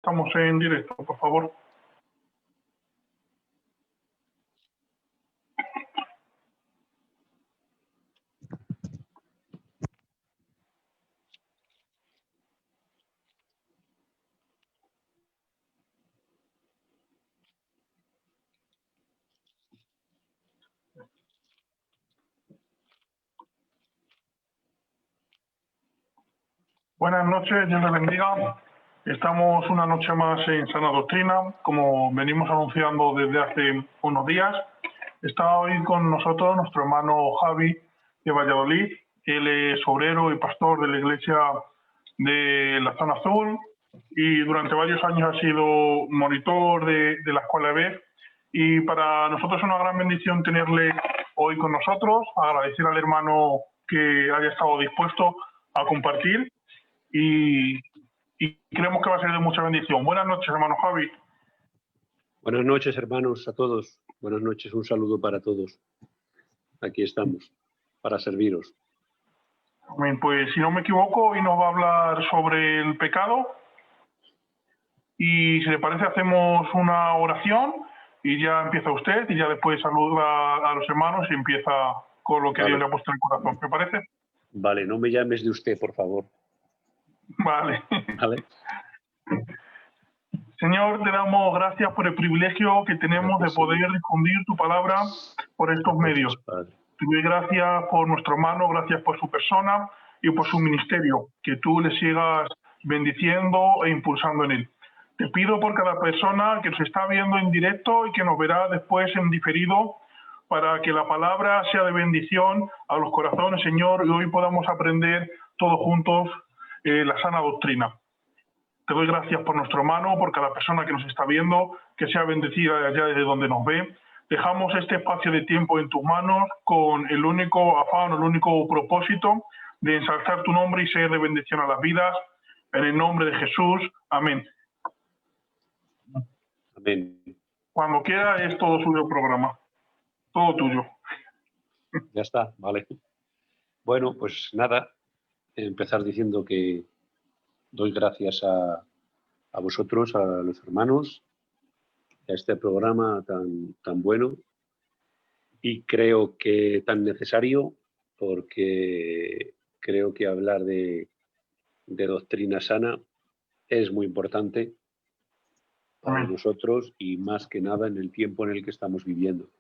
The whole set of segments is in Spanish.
Estamos en directo, por favor. Buenas noches, Dios les bendiga. Estamos una noche más en Sana Doctrina, como venimos anunciando desde hace unos días. Está hoy con nosotros nuestro hermano Javi de Valladolid. Él es obrero y pastor de la iglesia de la Zona Azul y durante varios años ha sido monitor de la Escuela EBEF. Y para nosotros es una gran bendición tenerle hoy con nosotros, agradecer al hermano que haya estado dispuesto a compartir y creemos que va a ser de mucha bendición. Buenas noches, hermano Javi. Buenas noches, hermanos, a todos. Buenas noches, un saludo para todos. Aquí estamos, para serviros. Bien, pues si no me equivoco, hoy nos va a hablar sobre el pecado. Y si le parece, hacemos una oración y ya empieza usted y ya después saluda a los hermanos y empieza con lo que Dios le ha puesto en el corazón. ¿Me parece? Vale, no me llames de usted, por favor. Vale. Vale. Señor, te damos gracias por el privilegio que tenemos de poder difundir tu palabra por estos medios. Te doy gracias por nuestro hermano, gracias por su persona y por su ministerio, que tú le sigas bendiciendo e impulsando en él. Te pido por cada persona que nos está viendo en directo y que nos verá después en diferido, para que la palabra sea de bendición a los corazones, Señor, y hoy podamos aprender todos juntos la sana doctrina. Te doy gracias por nuestro hermano, por cada persona que nos está viendo, que sea bendecida allá desde donde nos ve. Dejamos este espacio de tiempo en tus manos con el único afán, el único propósito de ensalzar tu nombre y ser de bendición a las vidas. En el nombre de Jesús. Amén. Amén. Cuando quiera es todo suyo el programa. Todo tuyo. Ya está, vale. Bueno, pues nada, empezar diciendo que doy gracias a vosotros, a los hermanos, a este programa tan bueno y creo que tan necesario, porque creo que hablar de doctrina sana es muy importante para nosotros y más que nada en el tiempo en el que estamos viviendo.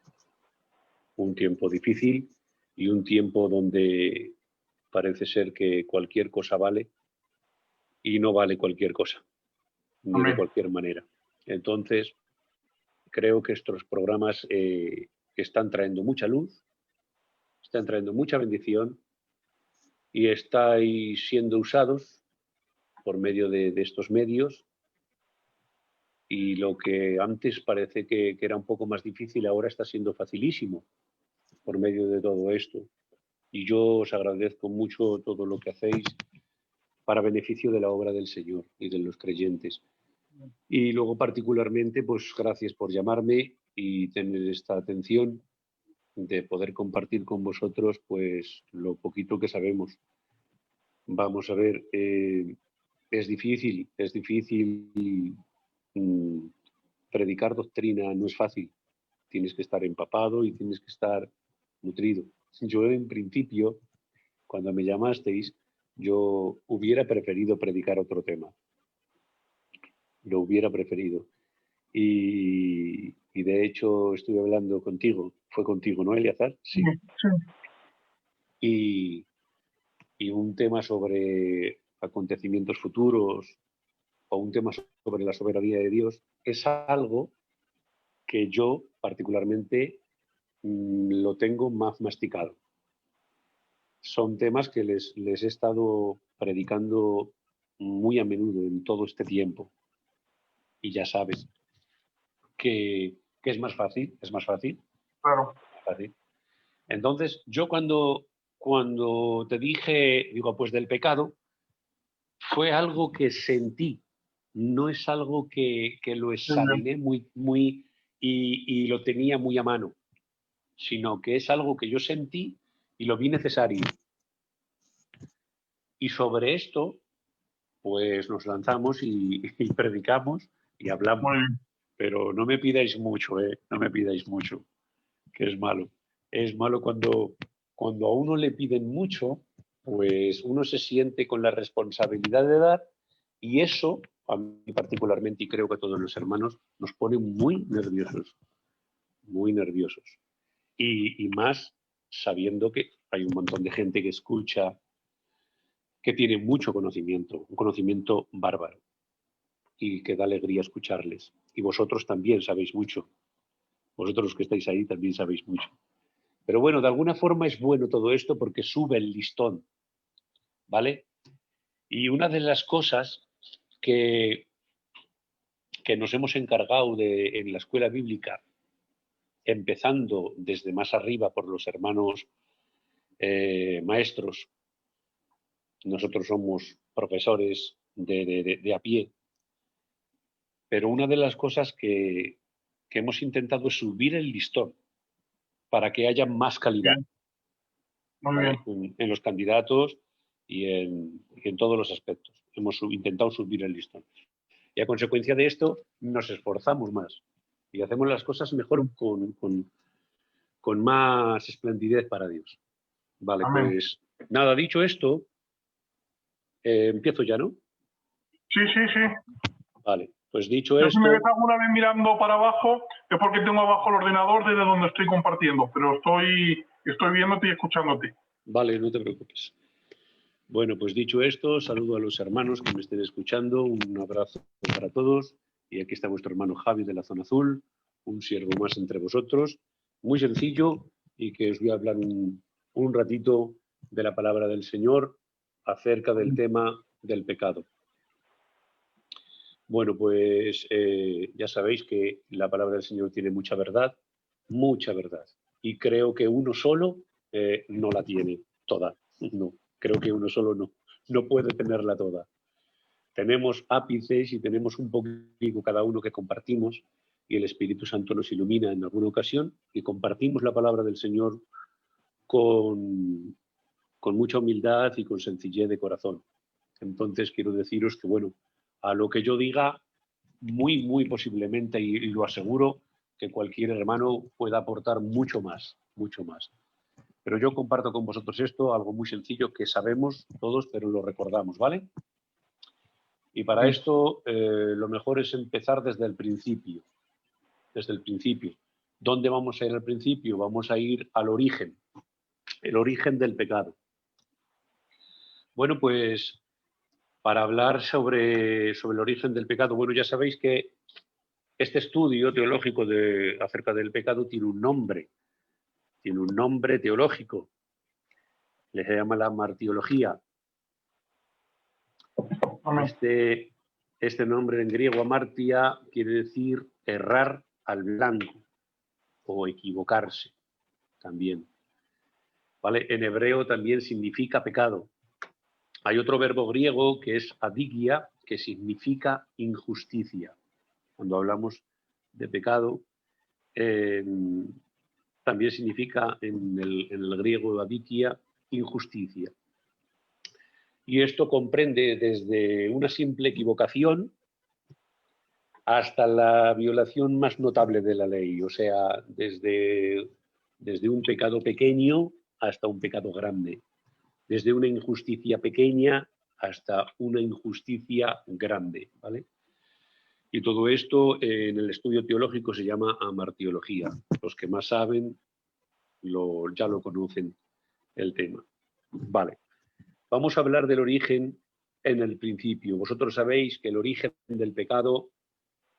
Un tiempo difícil y un tiempo donde parece ser que cualquier cosa vale y no vale cualquier cosa, ni de cualquier manera. Entonces, creo que estos programas están trayendo mucha luz, están trayendo mucha bendición y estáis siendo usados por medio de estos medios. Y lo que antes parece que era un poco más difícil, ahora está siendo facilísimo por medio de todo esto. Y yo os agradezco mucho todo lo que hacéis para beneficio de la obra del Señor y de los creyentes. Y luego particularmente, pues gracias por llamarme y tener esta atención de poder compartir con vosotros pues lo poquito que sabemos. Vamos a ver, es difícil predicar doctrina, no es fácil. Tienes que estar empapado y tienes que estar nutrido. Yo en principio, cuando me llamasteis, yo hubiera preferido predicar otro tema. Lo hubiera preferido. Y de hecho estuve hablando contigo. Fue contigo, ¿no, Eleazar? Sí. Y un tema sobre acontecimientos futuros o un tema sobre la soberanía de Dios es algo que yo particularmente lo tengo más masticado. Son temas que les he estado predicando muy a menudo en todo este tiempo. Y ya sabes que es más fácil, Claro. Fácil. Entonces, yo cuando te dije, digo, pues del pecado, fue algo que sentí, no es algo que lo examiné muy y lo tenía muy a mano, sino que es algo que yo sentí y lo vi necesario. Y sobre esto pues nos lanzamos y predicamos y hablamos. Muy bien. Pero no me pidáis mucho, ¿eh? No me pidáis mucho, que es malo. Es malo cuando a uno le piden mucho, pues uno se siente con la responsabilidad de dar y eso, a mí particularmente, y creo que a todos los hermanos, nos pone muy nerviosos, muy nerviosos. Y más sabiendo que hay un montón de gente que escucha, que tiene mucho conocimiento, un conocimiento bárbaro y que da alegría escucharles. Y vosotros también sabéis mucho. Vosotros los que estáis ahí también sabéis mucho. Pero bueno, de alguna forma es bueno todo esto porque sube el listón, ¿vale? Y una de las cosas que nos hemos encargado en la escuela bíblica, empezando desde más arriba por los hermanos maestros, nosotros somos profesores de a pie, pero una de las cosas que hemos intentado es subir el listón para que haya más calidad. Bien. Muy ¿Vale? bien. En los candidatos y en todos los aspectos. Hemos intentado subir el listón. Y a consecuencia de esto nos esforzamos más y hacemos las cosas mejor con más esplendidez para Dios. Vale, Amén. pues nada, dicho esto, empiezo ya, ¿no? Sí, sí, sí. Vale, pues dicho Yo si me ves esto... alguna vez mirando para abajo es porque tengo abajo el ordenador desde donde estoy compartiendo, pero estoy viéndote y escuchándote. Vale, no te preocupes. Bueno, pues dicho esto, saludo a los hermanos que me estén escuchando, un abrazo para todos y aquí está vuestro hermano Javi de la Zona Azul, un siervo más entre vosotros, muy sencillo y que os voy a hablar un ratito de la palabra del Señor acerca del tema del pecado. Bueno, pues ya sabéis que la palabra del Señor tiene mucha verdad, y creo que uno solo no la tiene toda, no. Creo que uno solo no puede tenerla toda. Tenemos ápices y tenemos un poquito cada uno que compartimos y el Espíritu Santo nos ilumina en alguna ocasión y compartimos la palabra del Señor con mucha humildad y con sencillez de corazón. Entonces quiero deciros que, bueno, a lo que yo diga, muy posiblemente, y lo aseguro, que cualquier hermano pueda aportar mucho más. Pero yo comparto con vosotros esto, algo muy sencillo que sabemos todos, pero lo recordamos, ¿vale? Y para esto lo mejor es empezar desde el principio. Desde el principio. ¿Dónde vamos a ir al principio? Vamos a ir al origen, el origen del pecado. Bueno, pues para hablar sobre el origen del pecado, bueno, ya sabéis que este estudio teológico acerca del pecado tiene un nombre teológico. Le se llama la martiología. Este nombre en griego, amartia, quiere decir errar al blanco o equivocarse también. ¿Vale? En hebreo también significa pecado. Hay otro verbo griego que es adigia, que significa injusticia. Cuando hablamos de pecado, también significa en el griego adigia injusticia. Y esto comprende desde una simple equivocación hasta la violación más notable de la ley, o sea, desde un pecado pequeño hasta un pecado grande, desde una injusticia pequeña hasta una injusticia grande, ¿vale? Y todo esto en el estudio teológico se llama amartiología. Los que más saben ya lo conocen el tema. Vale. Vamos a hablar del origen en el principio. Vosotros sabéis que el origen del pecado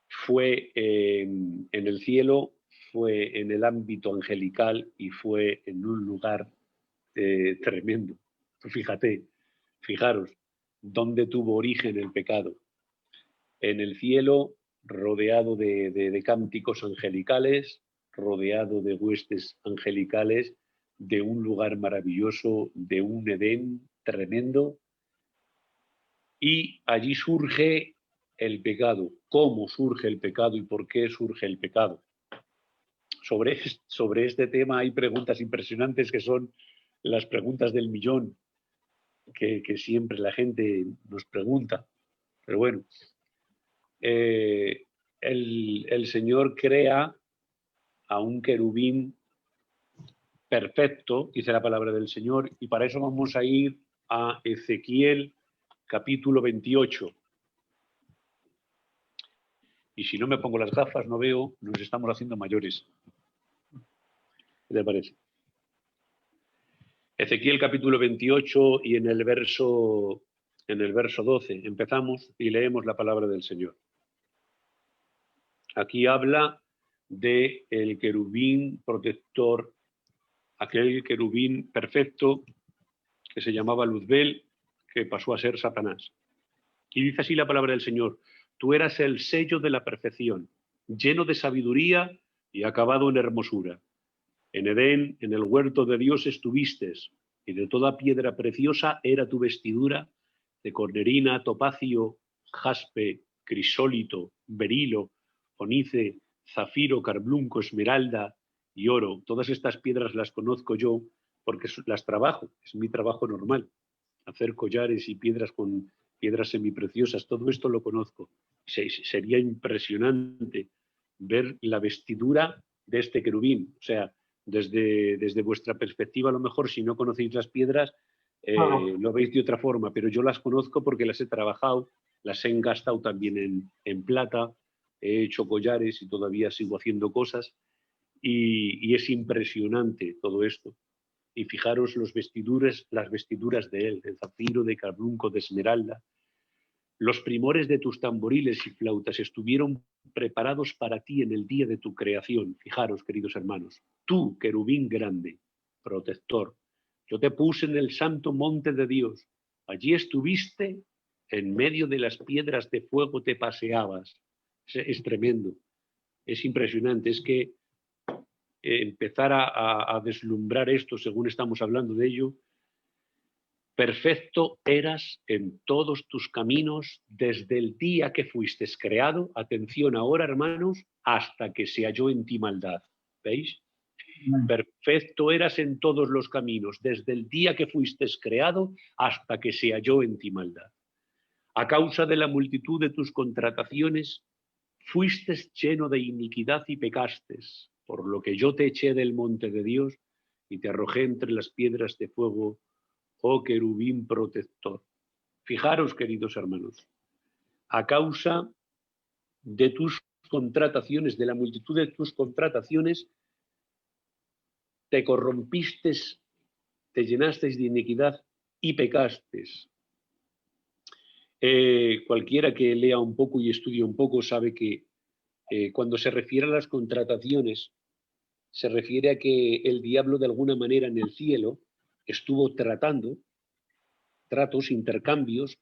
fue en el cielo, fue en el ámbito angelical y fue en un lugar tremendo. Fijaros, ¿dónde tuvo origen el pecado? En el cielo, rodeado de cánticos angelicales, rodeado de huestes angelicales, de un lugar maravilloso, de un Edén tremendo, y allí surge el pecado. ¿Cómo surge el pecado y por qué surge el pecado? Sobre este tema hay preguntas impresionantes que son las preguntas del millón que siempre la gente nos pregunta. Pero bueno, el Señor crea a un querubín perfecto, dice la palabra del Señor, y para eso vamos a ir a Ezequiel capítulo 28. Y si no me pongo las gafas, no veo, nos estamos haciendo mayores. ¿Qué te parece? Ezequiel capítulo 28 y en el verso 12 empezamos y leemos la palabra del Señor. Aquí habla de el querubín protector, aquel querubín perfecto que se llamaba Luzbel, que pasó a ser Satanás. Y dice así la palabra del Señor: tú eras el sello de la perfección, lleno de sabiduría y acabado en hermosura. En Edén, en el huerto de Dios estuviste, y de toda piedra preciosa era tu vestidura, de cornerina, topacio, jaspe, crisólito, berilo, onice, zafiro, carbunco, esmeralda y oro. Todas estas piedras las conozco yo porque las trabajo, es mi trabajo normal. Hacer collares y piedras con piedras semipreciosas, todo esto lo conozco. Sería impresionante ver la vestidura de este querubín. O sea, desde vuestra perspectiva, a lo mejor, si no conocéis las piedras, lo veis de otra forma, pero yo las conozco porque las he trabajado, las he engastado también en plata, he hecho collares y todavía sigo haciendo cosas, y es impresionante todo esto. Y fijaros las vestiduras de él, de zafiro, de carbunco, de esmeralda. Los primores de tus tamboriles y flautas estuvieron preparados para ti en el día de tu creación. Fijaros, queridos hermanos, tú, querubín grande, protector, yo te puse en el santo monte de Dios. Allí estuviste, en medio de las piedras de fuego te paseabas. Es tremendo, es impresionante. Es que empezar a deslumbrar esto, según estamos hablando de ello. Perfecto eras en todos tus caminos desde el día que fuiste creado, atención ahora, hermanos, hasta que se halló en ti maldad. ¿Veis? Perfecto eras en todos los caminos, desde el día que fuiste creado hasta que se halló en ti maldad. A causa de la multitud de tus contrataciones, fuiste lleno de iniquidad y pecastes, por lo que yo te eché del monte de Dios y te arrojé entre las piedras de fuego, oh querubín protector. Fijaros, queridos hermanos, a causa de tus contrataciones, de la multitud de tus contrataciones, te corrompiste, te llenasteis de iniquidad y pecastes. Cualquiera que lea un poco y estudie un poco sabe que cuando se refiere a las contrataciones, se refiere a que el diablo de alguna manera en el cielo estuvo tratando tratos, intercambios,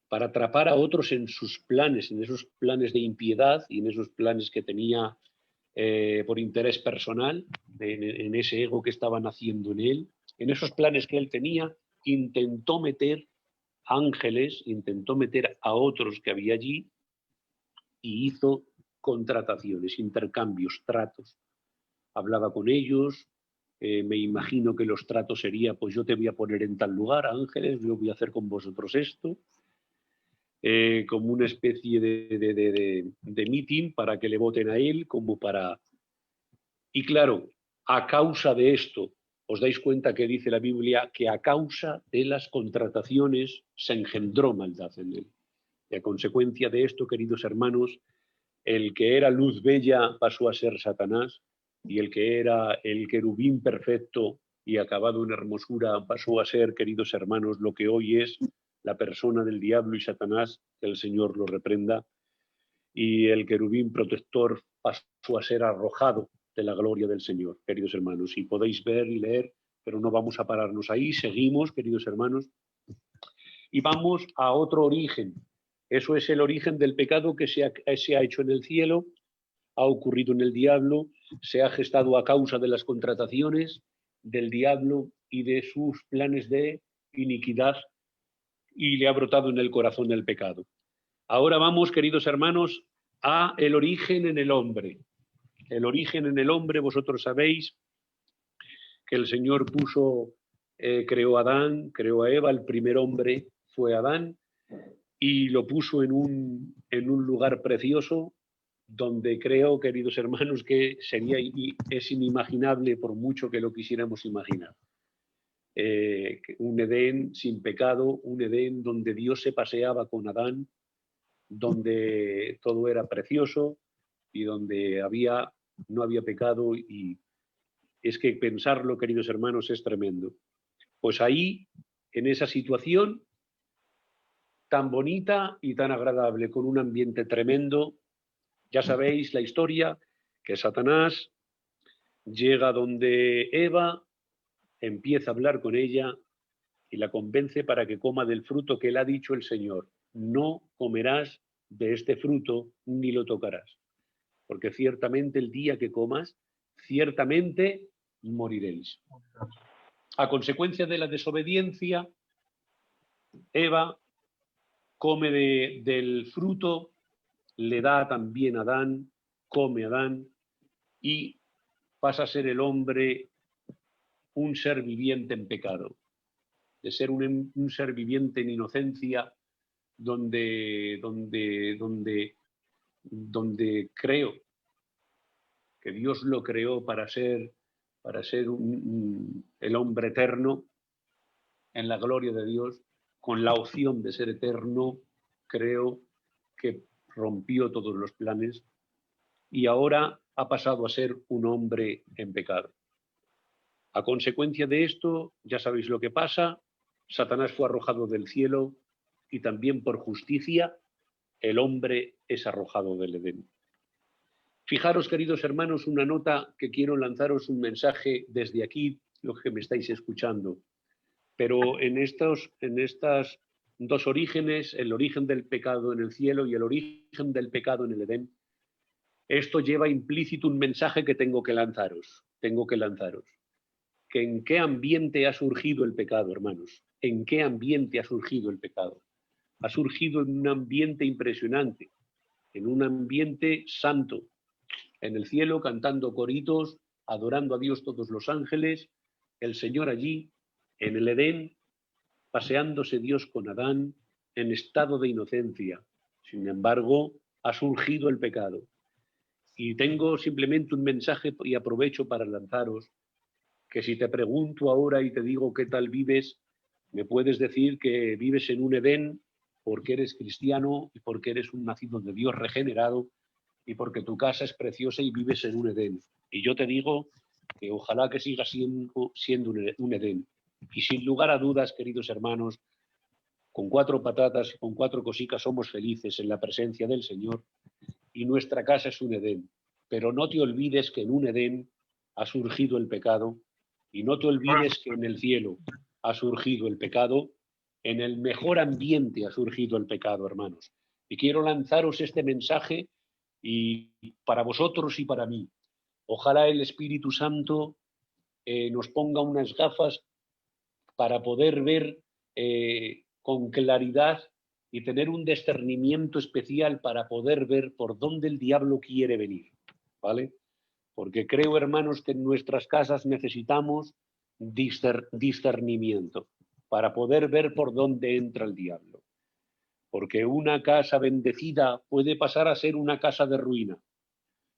para atrapar a otros en sus planes, en esos planes de impiedad y en esos planes que tenía por interés personal, en ese ego que estaban haciendo en él, en esos planes que él tenía, intentó meter ángeles, intentó meter a otros que había allí y hizo contrataciones, intercambios, tratos. Hablaba con ellos, me imagino que los tratos sería, pues yo te voy a poner en tal lugar, ángeles, yo voy a hacer con vosotros esto, como una especie de meeting para que le voten a él, como para... Y claro, a causa de esto, os dais cuenta que dice la Biblia que a causa de las contrataciones se engendró maldad en él. Y a consecuencia de esto, queridos hermanos, el que era luz bella pasó a ser Satanás, y el que era el querubín perfecto y acabado en hermosura pasó a ser, queridos hermanos, lo que hoy es la persona del diablo y Satanás, que el Señor lo reprenda, y el querubín protector pasó a ser arrojado de la gloria del Señor, queridos hermanos. Y podéis ver y leer, pero no vamos a pararnos ahí, seguimos, queridos hermanos, y vamos a otro origen. Eso es el origen del pecado que se ha hecho en el cielo, ha ocurrido en el diablo, se ha gestado a causa de las contrataciones del diablo y de sus planes de iniquidad, y le ha brotado en el corazón el pecado. Ahora vamos, queridos hermanos, a el origen en el hombre. El origen en el hombre, vosotros sabéis que el Señor creó a Adán, creó a Eva, el primer hombre fue Adán, y lo puso en un lugar precioso donde creo, queridos hermanos, que es inimaginable por mucho que lo quisiéramos imaginar. Un Edén sin pecado, un Edén donde Dios se paseaba con Adán, donde todo era precioso y donde no había pecado, y es que pensarlo, queridos hermanos, es tremendo. Pues ahí, en esa situación tan bonita y tan agradable, con un ambiente tremendo, ya sabéis la historia, que Satanás llega donde Eva, empieza a hablar con ella y la convence para que coma del fruto que le ha dicho el Señor. No comerás de este fruto ni lo tocarás, porque ciertamente el día que comas, ciertamente moriréis. A consecuencia de la desobediencia, Eva come del fruto, le da también a Adán, come Adán y pasa a ser el hombre un ser viviente en pecado, de ser un ser viviente en inocencia, donde creo que Dios lo creó para ser el hombre eterno en la gloria de Dios, con la opción de ser eterno. Creo que rompió todos los planes y ahora ha pasado a ser un hombre en pecado. A consecuencia de esto, ya sabéis lo que pasa: Satanás fue arrojado del cielo y también por justicia el hombre es arrojado del Edén. Fijaros, queridos hermanos, una nota que quiero lanzaros, un mensaje desde aquí, los que me estáis escuchando. Pero en estos dos orígenes, el origen del pecado en el cielo y el origen del pecado en el Edén, esto lleva implícito un mensaje que tengo que lanzaros. Que ¿en qué ambiente ha surgido el pecado, hermanos? ¿En qué ambiente ha surgido el pecado? Ha surgido en un ambiente impresionante, en un ambiente santo, en el cielo cantando coritos, adorando a Dios todos los ángeles, el Señor allí, en el Edén, paseándose Dios con Adán en estado de inocencia. Sin embargo, ha surgido el pecado. Y tengo simplemente un mensaje y aprovecho para lanzaros que si te pregunto ahora y te digo qué tal vives, me puedes decir que vives en un Edén porque eres cristiano y porque eres un nacido de Dios regenerado y porque tu casa es preciosa y vives en un Edén. Y yo te digo que ojalá que siga siendo un Edén. Y sin lugar a dudas, queridos hermanos, con 4 patatas y con 4 cositas somos felices en la presencia del Señor y nuestra casa es un Edén. Pero no te olvides que en un Edén ha surgido el pecado y no te olvides que en el cielo ha surgido el pecado, en el mejor ambiente ha surgido el pecado, hermanos. Y quiero lanzaros este mensaje y para vosotros y para mí. Ojalá el Espíritu Santo nos ponga unas gafas para poder ver con claridad y tener un discernimiento especial para poder ver por dónde el diablo quiere venir, ¿vale? Porque creo, hermanos, que en nuestras casas necesitamos discernimiento para poder ver por dónde entra el diablo. Porque una casa bendecida puede pasar a ser una casa de ruina.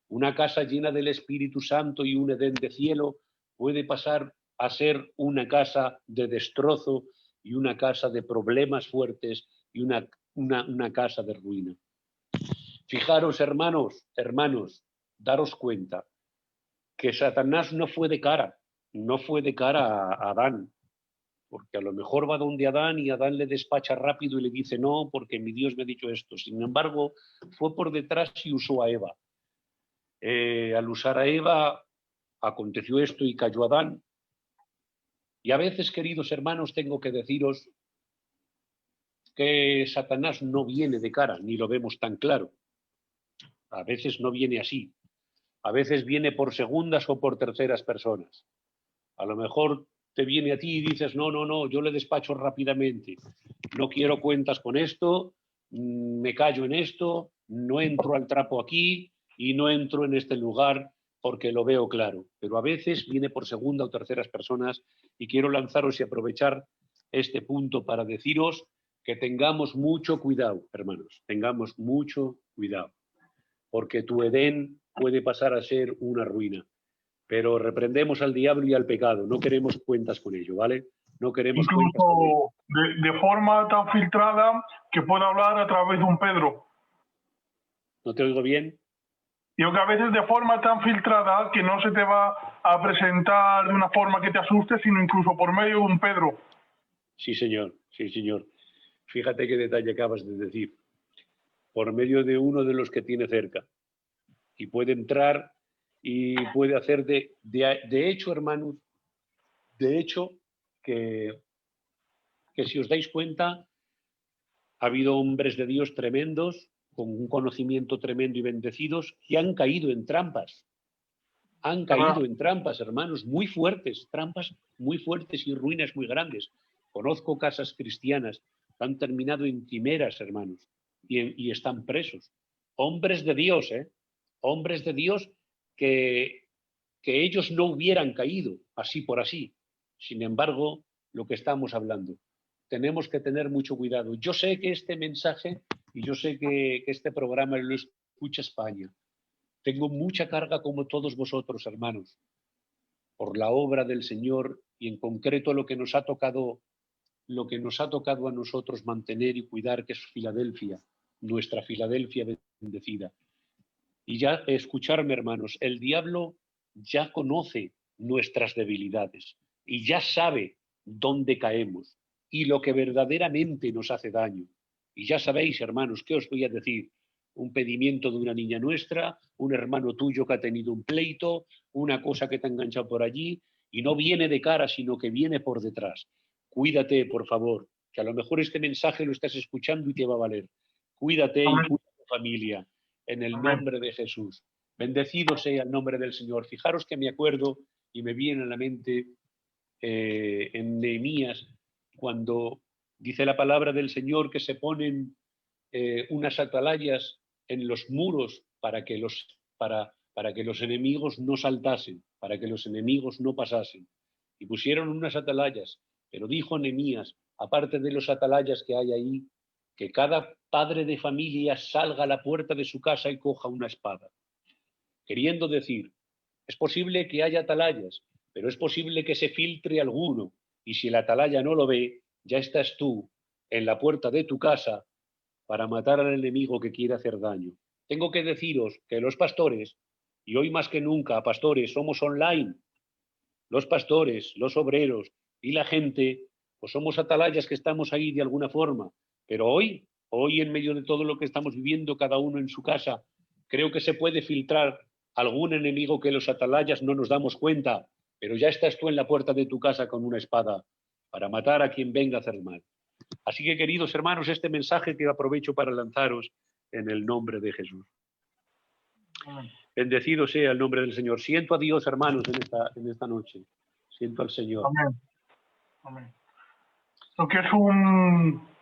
Una casa llena del Espíritu Santo y un Edén de cielo puede pasar a ser una casa de destrozo y una casa de problemas fuertes y una casa de ruina. Fijaros, hermanos, daros cuenta que Satanás no fue de cara a Adán, porque a lo mejor va donde Adán y Adán le despacha rápido y le dice no, porque mi Dios me ha dicho esto. Sin embargo, fue por detrás y usó a Eva. Al usar a Eva, aconteció esto y cayó Adán. Y a veces, queridos hermanos, tengo que deciros que Satanás no viene de cara, ni lo vemos tan claro. A veces no viene así. A veces viene por segundas o por terceras personas. A lo mejor te viene a ti y dices, no, yo le despacho rápidamente. No quiero cuentas con esto, me callo en esto, no entro al trapo aquí y no entro en este lugar porque lo veo claro. Pero a veces viene por segunda o terceras personas y quiero lanzaros y aprovechar este punto para deciros que tengamos mucho cuidado, hermanos, tengamos mucho cuidado, porque tu Edén puede pasar a ser una ruina, pero reprendemos al diablo y al pecado, no queremos cuentas con ello, ¿vale? No queremos cuentas con ello. Incluso de forma tan filtrada que pueda hablar a través de un Pedro. ¿No te oigo bien? Digo que a veces de forma tan filtrada que no se te va a presentar de una forma que te asuste, sino incluso por medio de un Pedro. Sí, señor, sí, señor. Fíjate qué detalle acabas de decir. Por medio de uno de los que tiene cerca. Y puede entrar y puede hacer de hecho, hermanos, de hecho, que si os dais cuenta, ha habido hombres de Dios tremendos, con un conocimiento tremendo y bendecidos, que han caído en trampas. Han caído en trampas, hermanos, muy fuertes, trampas muy fuertes y ruinas muy grandes. Conozco casas cristianas que han terminado en quimeras, hermanos, y están presos. Hombres de Dios, hombres de Dios que ellos no hubieran caído así por así. Sin embargo, lo que estamos hablando, tenemos que tener mucho cuidado. Yo sé que este mensaje y yo sé que este programa lo escucha España. Tengo mucha carga como todos vosotros, hermanos, por la obra del Señor y en concreto lo que nos ha tocado a nosotros mantener y cuidar, que es Filadelfia, nuestra Filadelfia bendecida. Y ya escucharme, hermanos, el diablo ya conoce nuestras debilidades y ya sabe dónde caemos y lo que verdaderamente nos hace daño. Y ya sabéis, hermanos, ¿qué os voy a decir? Un pedimiento de una niña nuestra, un hermano tuyo que ha tenido un pleito, una cosa que te ha enganchado por allí, y no viene de cara, sino que viene por detrás. Cuídate, por favor, que a lo mejor este mensaje lo estás escuchando y te va a valer. Cuídate y cuida a tu familia, en el nombre de Jesús. Bendecido sea el nombre del Señor. Fijaros que me acuerdo y me viene a la mente en Nehemías, cuando dice la palabra del Señor que se ponen unas atalayas en los muros para que los enemigos no saltasen, para que los enemigos no pasasen. Y pusieron unas atalayas, pero dijo Nehemías, aparte de los atalayas que hay ahí, que cada padre de familia salga a la puerta de su casa y coja una espada. Queriendo decir, es posible que haya atalayas, pero es posible que se filtre alguno, y si el atalaya no lo ve, ya estás tú en la puerta de tu casa para matar al enemigo que quiere hacer daño. Tengo que deciros que los pastores, y hoy más que nunca, pastores, somos online. Los pastores, los obreros y la gente, pues somos atalayas que estamos ahí de alguna forma. Pero hoy en medio de todo lo que estamos viviendo, cada uno en su casa, creo que se puede filtrar algún enemigo que los atalayas no nos damos cuenta, pero ya estás tú en la puerta de tu casa con una espada para matar a quien venga a hacer mal. Así que, queridos hermanos, este mensaje que aprovecho para lanzaros en el nombre de Jesús. Bendecido sea el nombre del Señor. Siento a Dios, hermanos, en esta noche. Siento al Señor. Amén. Amén. Lo que es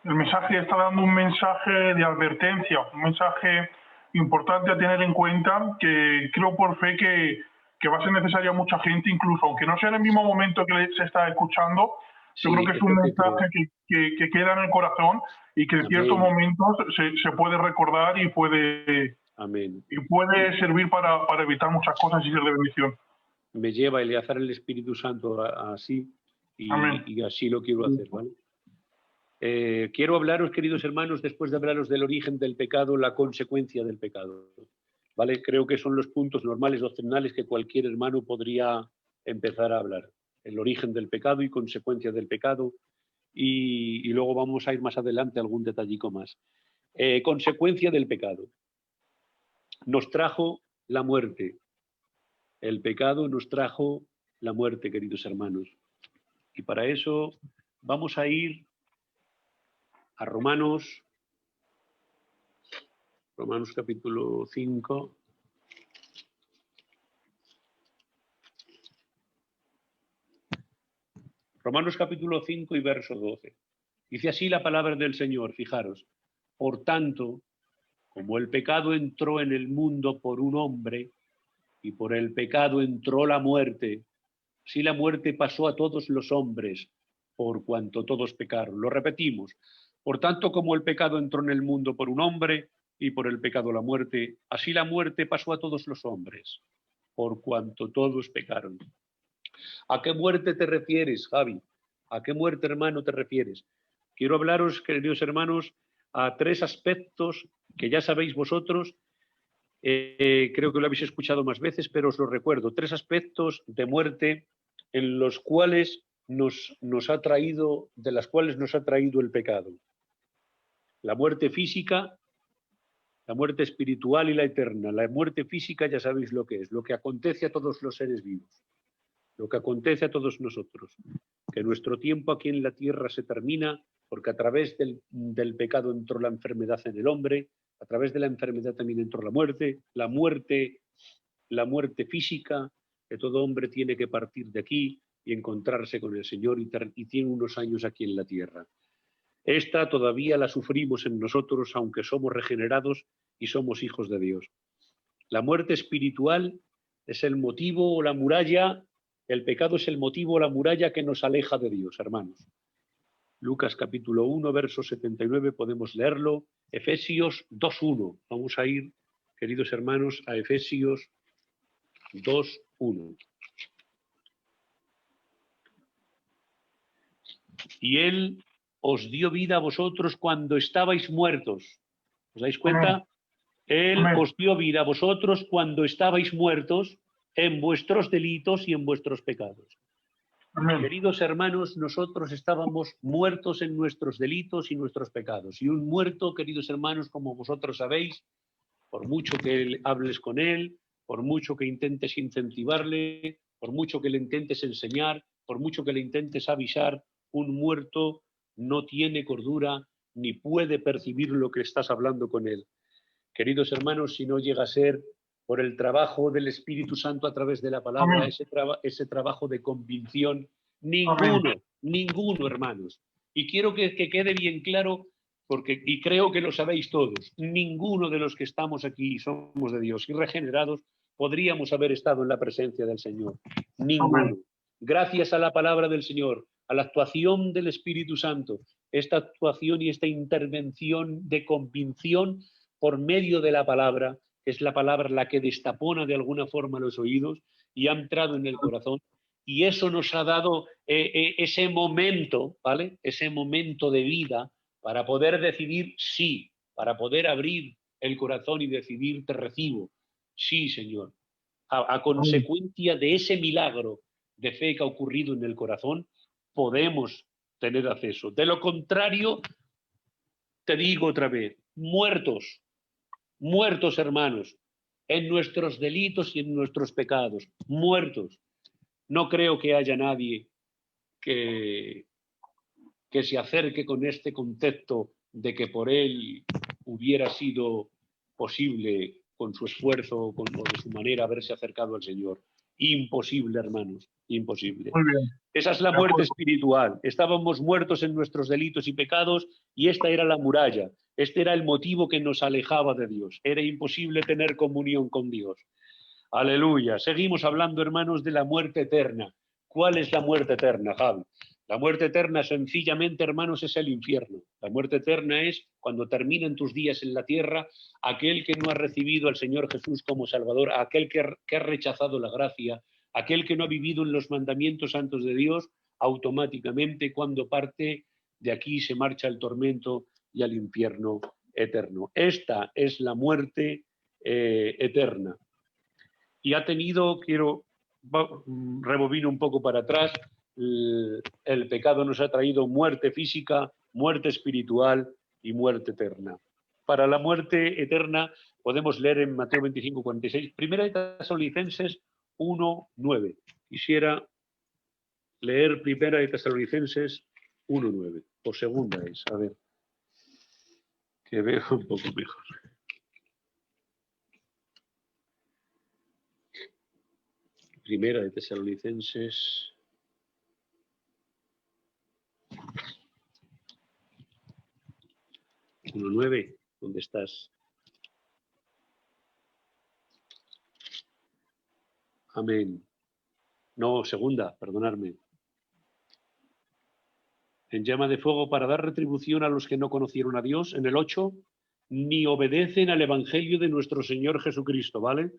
el mensaje está dando un mensaje de advertencia, un mensaje importante a tener en cuenta, que creo por fe que va a ser necesaria mucha gente, incluso aunque no sea en el mismo momento que se está escuchando. Sí, yo creo que es un mensaje que queda en el corazón y que en ciertos momentos se puede recordar y puede, servir para evitar muchas cosas y ser de bendición. Me lleva a Eleazar el Espíritu Santo así y así lo quiero hacer, ¿vale? Quiero hablaros, queridos hermanos, después de hablaros del origen del pecado, la consecuencia del pecado, ¿vale? Creo que son los puntos normales doctrinales que cualquier hermano podría empezar a hablar. El origen del pecado y consecuencia del pecado, y luego vamos a ir más adelante a algún detallico más. Consecuencia del pecado. Nos trajo la muerte. El pecado nos trajo la muerte, queridos hermanos. Y para eso vamos a ir a Romanos capítulo 5. Romanos capítulo 5 y verso 12. Dice así la palabra del Señor, fijaros. Por tanto, como el pecado entró en el mundo por un hombre, y por el pecado entró la muerte, así la muerte pasó a todos los hombres, por cuanto todos pecaron. Lo repetimos. Por tanto, como el pecado entró en el mundo por un hombre y por el pecado la muerte, así la muerte pasó a todos los hombres, por cuanto todos pecaron. ¿A qué muerte te refieres, Javi? ¿A qué muerte, hermano, te refieres? Quiero hablaros, queridos hermanos, a tres aspectos que ya sabéis vosotros. Creo que lo habéis escuchado más veces, pero os lo recuerdo. Tres aspectos de muerte en los cuales nos ha traído, de las cuales nos ha traído el pecado. La muerte física, la muerte espiritual y la eterna. La muerte física ya sabéis lo que es, lo que acontece a todos los seres vivos, lo que acontece a todos nosotros, que nuestro tiempo aquí en la tierra se termina porque a través del pecado entró la enfermedad en el hombre, a través de la enfermedad también entró la muerte física, que todo hombre tiene que partir de aquí y encontrarse con el Señor y tiene unos años aquí en la tierra. Esta todavía la sufrimos en nosotros, aunque somos regenerados y somos hijos de Dios. La muerte espiritual es el motivo o la muralla, el pecado es el motivo o la muralla que nos aleja de Dios, hermanos. Lucas capítulo 1, verso 79, podemos leerlo. Efesios 2.1. Vamos a ir, queridos hermanos, a Efesios 2.1. Y Él os dio vida a vosotros cuando estabais muertos. ¿Os dais cuenta? Él os dio vida a vosotros cuando estabais muertos en vuestros delitos y en vuestros pecados. Amén. Queridos hermanos, nosotros estábamos muertos en nuestros delitos y nuestros pecados. Y un muerto, queridos hermanos, como vosotros sabéis, por mucho que hables con él, por mucho que intentes incentivarle, por mucho que le intentes enseñar, por mucho que le intentes avisar, un muerto no tiene cordura ni puede percibir lo que estás hablando con él. Queridos hermanos, si no llega a ser por el trabajo del Espíritu Santo a través de la palabra, ese trabajo de convicción, ninguno, hermanos. Y quiero que quede bien claro, y creo que lo sabéis todos, ninguno de los que estamos aquí somos de Dios y regenerados podríamos haber estado en la presencia del Señor. Ninguno. Gracias a la palabra del Señor, a la actuación del Espíritu Santo, esta actuación y esta intervención de convicción por medio de la palabra, que es la palabra la que destapona de alguna forma los oídos y ha entrado en el corazón, y eso nos ha dado ese momento, ¿vale? Ese momento de vida para poder decidir sí, para poder abrir el corazón y decidir te recibo. Sí, Señor. A consecuencia de ese milagro de fe que ha ocurrido en el corazón, podemos tener acceso. De lo contrario, te digo otra vez, muertos, hermanos, en nuestros delitos y en nuestros pecados, muertos. No creo que haya nadie que se acerque con este concepto de que por él hubiera sido posible, con su esfuerzo o de su manera, haberse acercado al Señor. Imposible, hermanos, imposible. Muy bien. Esa es la muerte espiritual. Estábamos muertos en nuestros delitos y pecados y esta era la muralla. Este era el motivo que nos alejaba de Dios. Era imposible tener comunión con Dios. Aleluya. Seguimos hablando, hermanos, de la muerte eterna. ¿Cuál es la muerte eterna, Javi? La muerte eterna, sencillamente, hermanos, es el infierno. La muerte eterna es cuando terminan tus días en la tierra, aquel que no ha recibido al Señor Jesús como Salvador, aquel que ha rechazado la gracia, aquel que no ha vivido en los mandamientos santos de Dios, automáticamente cuando parte de aquí se marcha al tormento y al infierno eterno. Esta es la muerte eterna. Y ha tenido, rebobino un poco para atrás, el pecado nos ha traído muerte física, muerte espiritual y muerte eterna. Para la muerte eterna podemos leer en Mateo 25, 46, Primera de Tesalonicenses 1, 9. Quisiera leer Primera de Tesalonicenses 1, 9. O segunda es, a ver, que veo un poco mejor. Primera de Tesalonicenses 1:9, ¿dónde estás? Amén. No, segunda, perdonadme. en llama de fuego para dar retribución a los que no conocieron a Dios. En el 8, ni obedecen al Evangelio de nuestro Señor Jesucristo, ¿vale?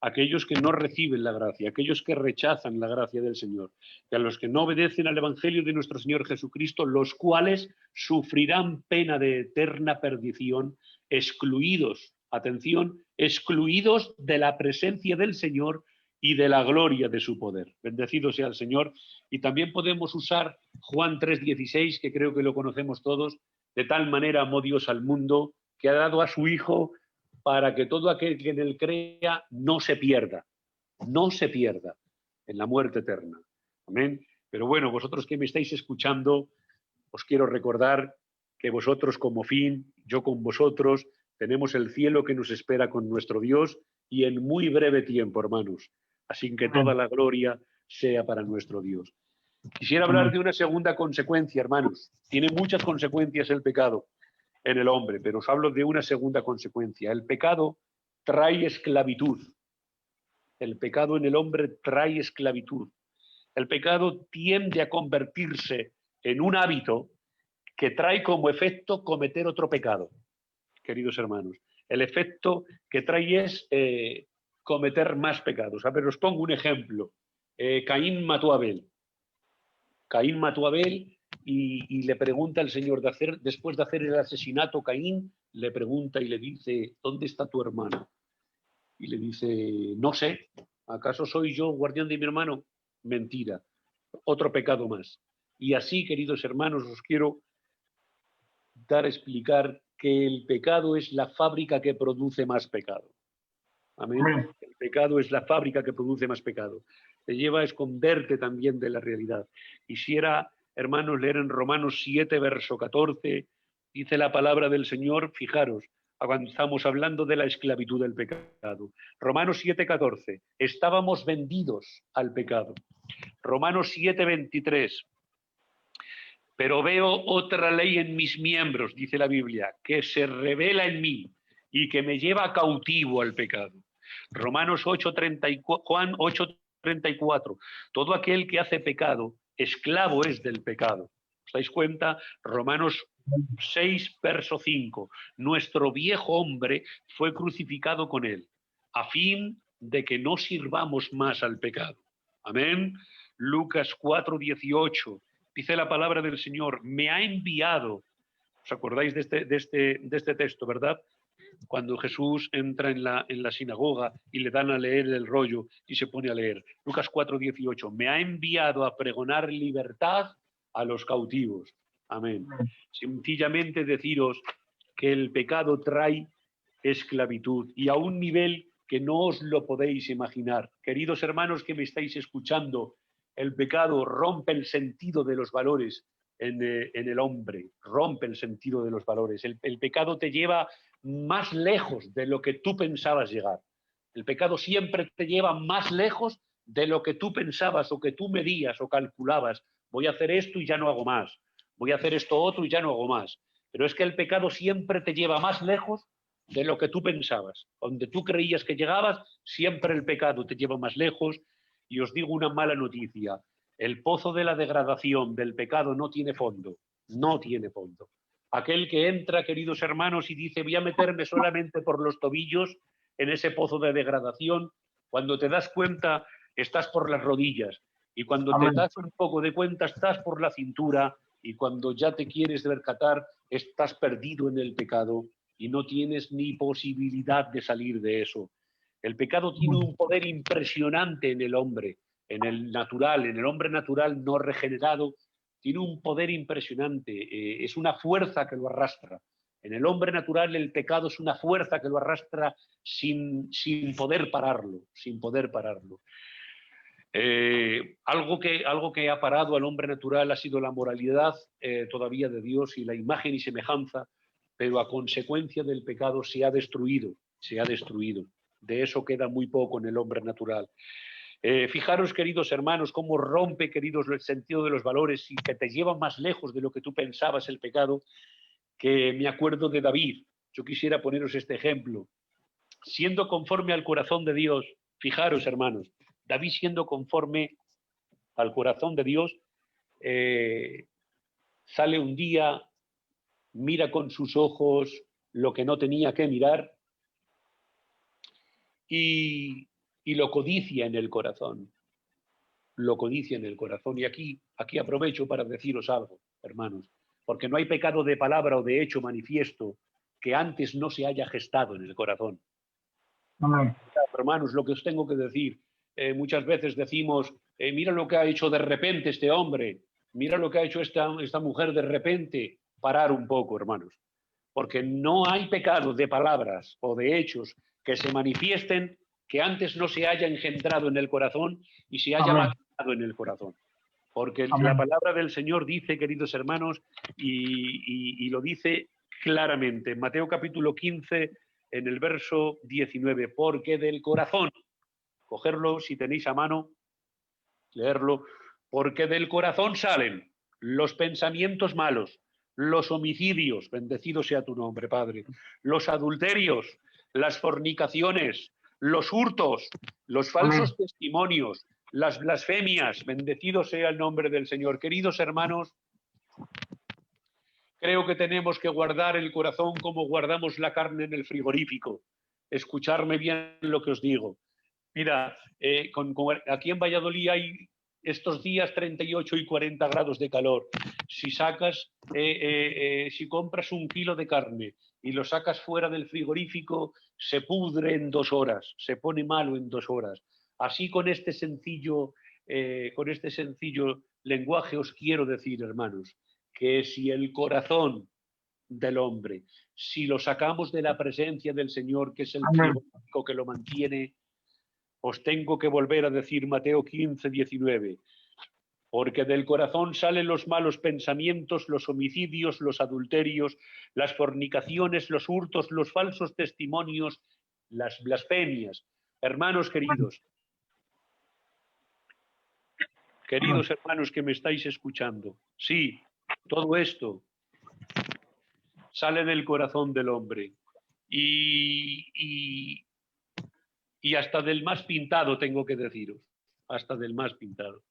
Aquellos que no reciben la gracia, aquellos que rechazan la gracia del Señor, y a los que no obedecen al Evangelio de nuestro Señor Jesucristo, los cuales sufrirán pena de eterna perdición, excluidos, atención, excluidos de la presencia del Señor y de la gloria de su poder. Bendecido sea el Señor. Y también podemos usar Juan 3:16, que creo que lo conocemos todos: de tal manera amó Dios al mundo, que ha dado a su Hijo, para que todo aquel que en él crea no se pierda en la muerte eterna. Amén. Pero bueno, vosotros que me estáis escuchando, os quiero recordar que vosotros como fin, yo con vosotros, tenemos el cielo que nos espera con nuestro Dios, y en muy breve tiempo, hermanos. Así que toda la gloria sea para nuestro Dios. Quisiera hablar de una segunda consecuencia, hermanos. Tiene muchas consecuencias el pecado en el hombre, pero os hablo de una segunda consecuencia. El pecado trae esclavitud. El pecado en el hombre trae esclavitud. El pecado tiende a convertirse en un hábito que trae como efecto cometer otro pecado, queridos hermanos. El efecto que trae es cometer más pecados. A ver, os pongo un ejemplo. Caín mató a Abel. Caín mató a Abel y le pregunta al Señor, después de hacer el asesinato, Caín le pregunta y le dice: ¿dónde está tu hermano? Y le dice: no sé, ¿acaso soy yo guardián de mi hermano? Mentira, otro pecado más. Y así, queridos hermanos, os quiero dar a explicar que el pecado es la fábrica que produce más pecado. Amén. El pecado es la fábrica que produce más pecado. Te lleva a esconderte también de la realidad. Quisiera, hermanos, leer en Romanos 7, verso 14, dice la palabra del Señor, fijaros, cuando estamos hablando de la esclavitud del pecado. Romanos 7, 14, estábamos vendidos al pecado. Romanos 7, 23, pero veo otra ley en mis miembros, dice la Biblia, que se revela en mí y que me lleva cautivo al pecado. Romanos 8:34, Juan 8:34, todo aquel que hace pecado, esclavo es del pecado. ¿Os dais cuenta? Romanos 6, verso 5, nuestro viejo hombre fue crucificado con él, a fin de que no sirvamos más al pecado. Amén. Lucas 4:18, dice la palabra del Señor, me ha enviado. ¿Os acordáis de este texto, verdad? Cuando Jesús entra en la sinagoga y le dan a leer el rollo y se pone a leer. Lucas 4:18, me ha enviado a pregonar libertad a los cautivos. Amén. Sencillamente deciros que el pecado trae esclavitud y a un nivel que no os lo podéis imaginar. Queridos hermanos que me estáis escuchando, el pecado rompe el sentido de los valores en el hombre, rompe el sentido de los valores. El pecado te lleva más lejos de lo que tú pensabas llegar. El pecado siempre te lleva más lejos de lo que tú pensabas o que tú medías o calculabas. Voy a hacer esto y ya no hago más. Voy a hacer esto otro y ya no hago más. Pero es que el pecado siempre te lleva más lejos de lo que tú pensabas. Donde tú creías que llegabas, siempre el pecado te lleva más lejos. Y os digo una mala noticia. El pozo de la degradación del pecado no tiene fondo. No tiene fondo. Aquel que entra, queridos hermanos, y dice voy a meterme solamente por los tobillos en ese pozo de degradación, cuando te das cuenta estás por las rodillas, y cuando te das un poco de cuenta estás por la cintura, y cuando ya te quieres percatar estás perdido en el pecado y no tienes ni posibilidad de salir de eso. El pecado tiene un poder impresionante en el hombre, en el natural, en el hombre natural no regenerado. Tiene un poder impresionante, es una fuerza que lo arrastra. En el hombre natural el pecado es una fuerza que lo arrastra sin poder pararlo, sin poder pararlo. Algo que ha parado al hombre natural ha sido la moralidad todavía de Dios y la imagen y semejanza, pero a consecuencia del pecado se ha destruido, se ha destruido. De eso queda muy poco en el hombre natural. Fijaros, queridos hermanos, cómo rompe, queridos, el sentido de los valores y que te lleva más lejos de lo que tú pensabas el pecado, que me acuerdo de David. Yo quisiera poneros este ejemplo. Siendo conforme al corazón de Dios, fijaros, hermanos, David siendo conforme al corazón de Dios, sale un día, mira con sus ojos lo que no tenía que mirar y lo codicia en el corazón. Lo codicia en el corazón. Y aquí aprovecho para deciros algo, hermanos, porque no hay pecado de palabra o de hecho manifiesto que antes no se haya gestado en el corazón. Amén. Hermanos, lo que os tengo que decir, muchas veces decimos, mira lo que ha hecho de repente este hombre, mira lo que ha hecho esta mujer de repente. Parar un poco, hermanos, porque no hay pecado de palabras o de hechos que se manifiesten que antes no se haya engendrado en el corazón y se haya maquinado en el corazón. Porque la palabra del Señor dice, queridos hermanos, y lo dice claramente, en Mateo capítulo 15, en el verso 19, porque del corazón, cogerlo si tenéis a mano, leerlo, porque del corazón salen los pensamientos malos, los homicidios, bendecido sea tu nombre, Padre, los adulterios, las fornicaciones, los hurtos, los falsos testimonios, las blasfemias, bendecido sea el nombre del Señor. Queridos hermanos, creo que tenemos que guardar el corazón como guardamos la carne en el frigorífico. Escucharme bien lo que os digo. Mira, aquí en Valladolid hay estos días 38 y 40 grados de calor. Si compras 1 kilo de carne y lo sacas fuera del frigorífico, se pudre en 2 horas, se pone malo en 2 horas. Así con este sencillo lenguaje os quiero decir, hermanos, que si el corazón del hombre, si lo sacamos de la presencia del Señor, que es el frigorífico que lo mantiene, os tengo que volver a decir Mateo 15, 19, porque del corazón salen los malos pensamientos, los homicidios, los adulterios, las fornicaciones, los hurtos, los falsos testimonios, las blasfemias. Hermanos queridos hermanos que me estáis escuchando, sí, todo esto sale del corazón del hombre y hasta del más pintado, tengo que deciros, hasta del más pintado.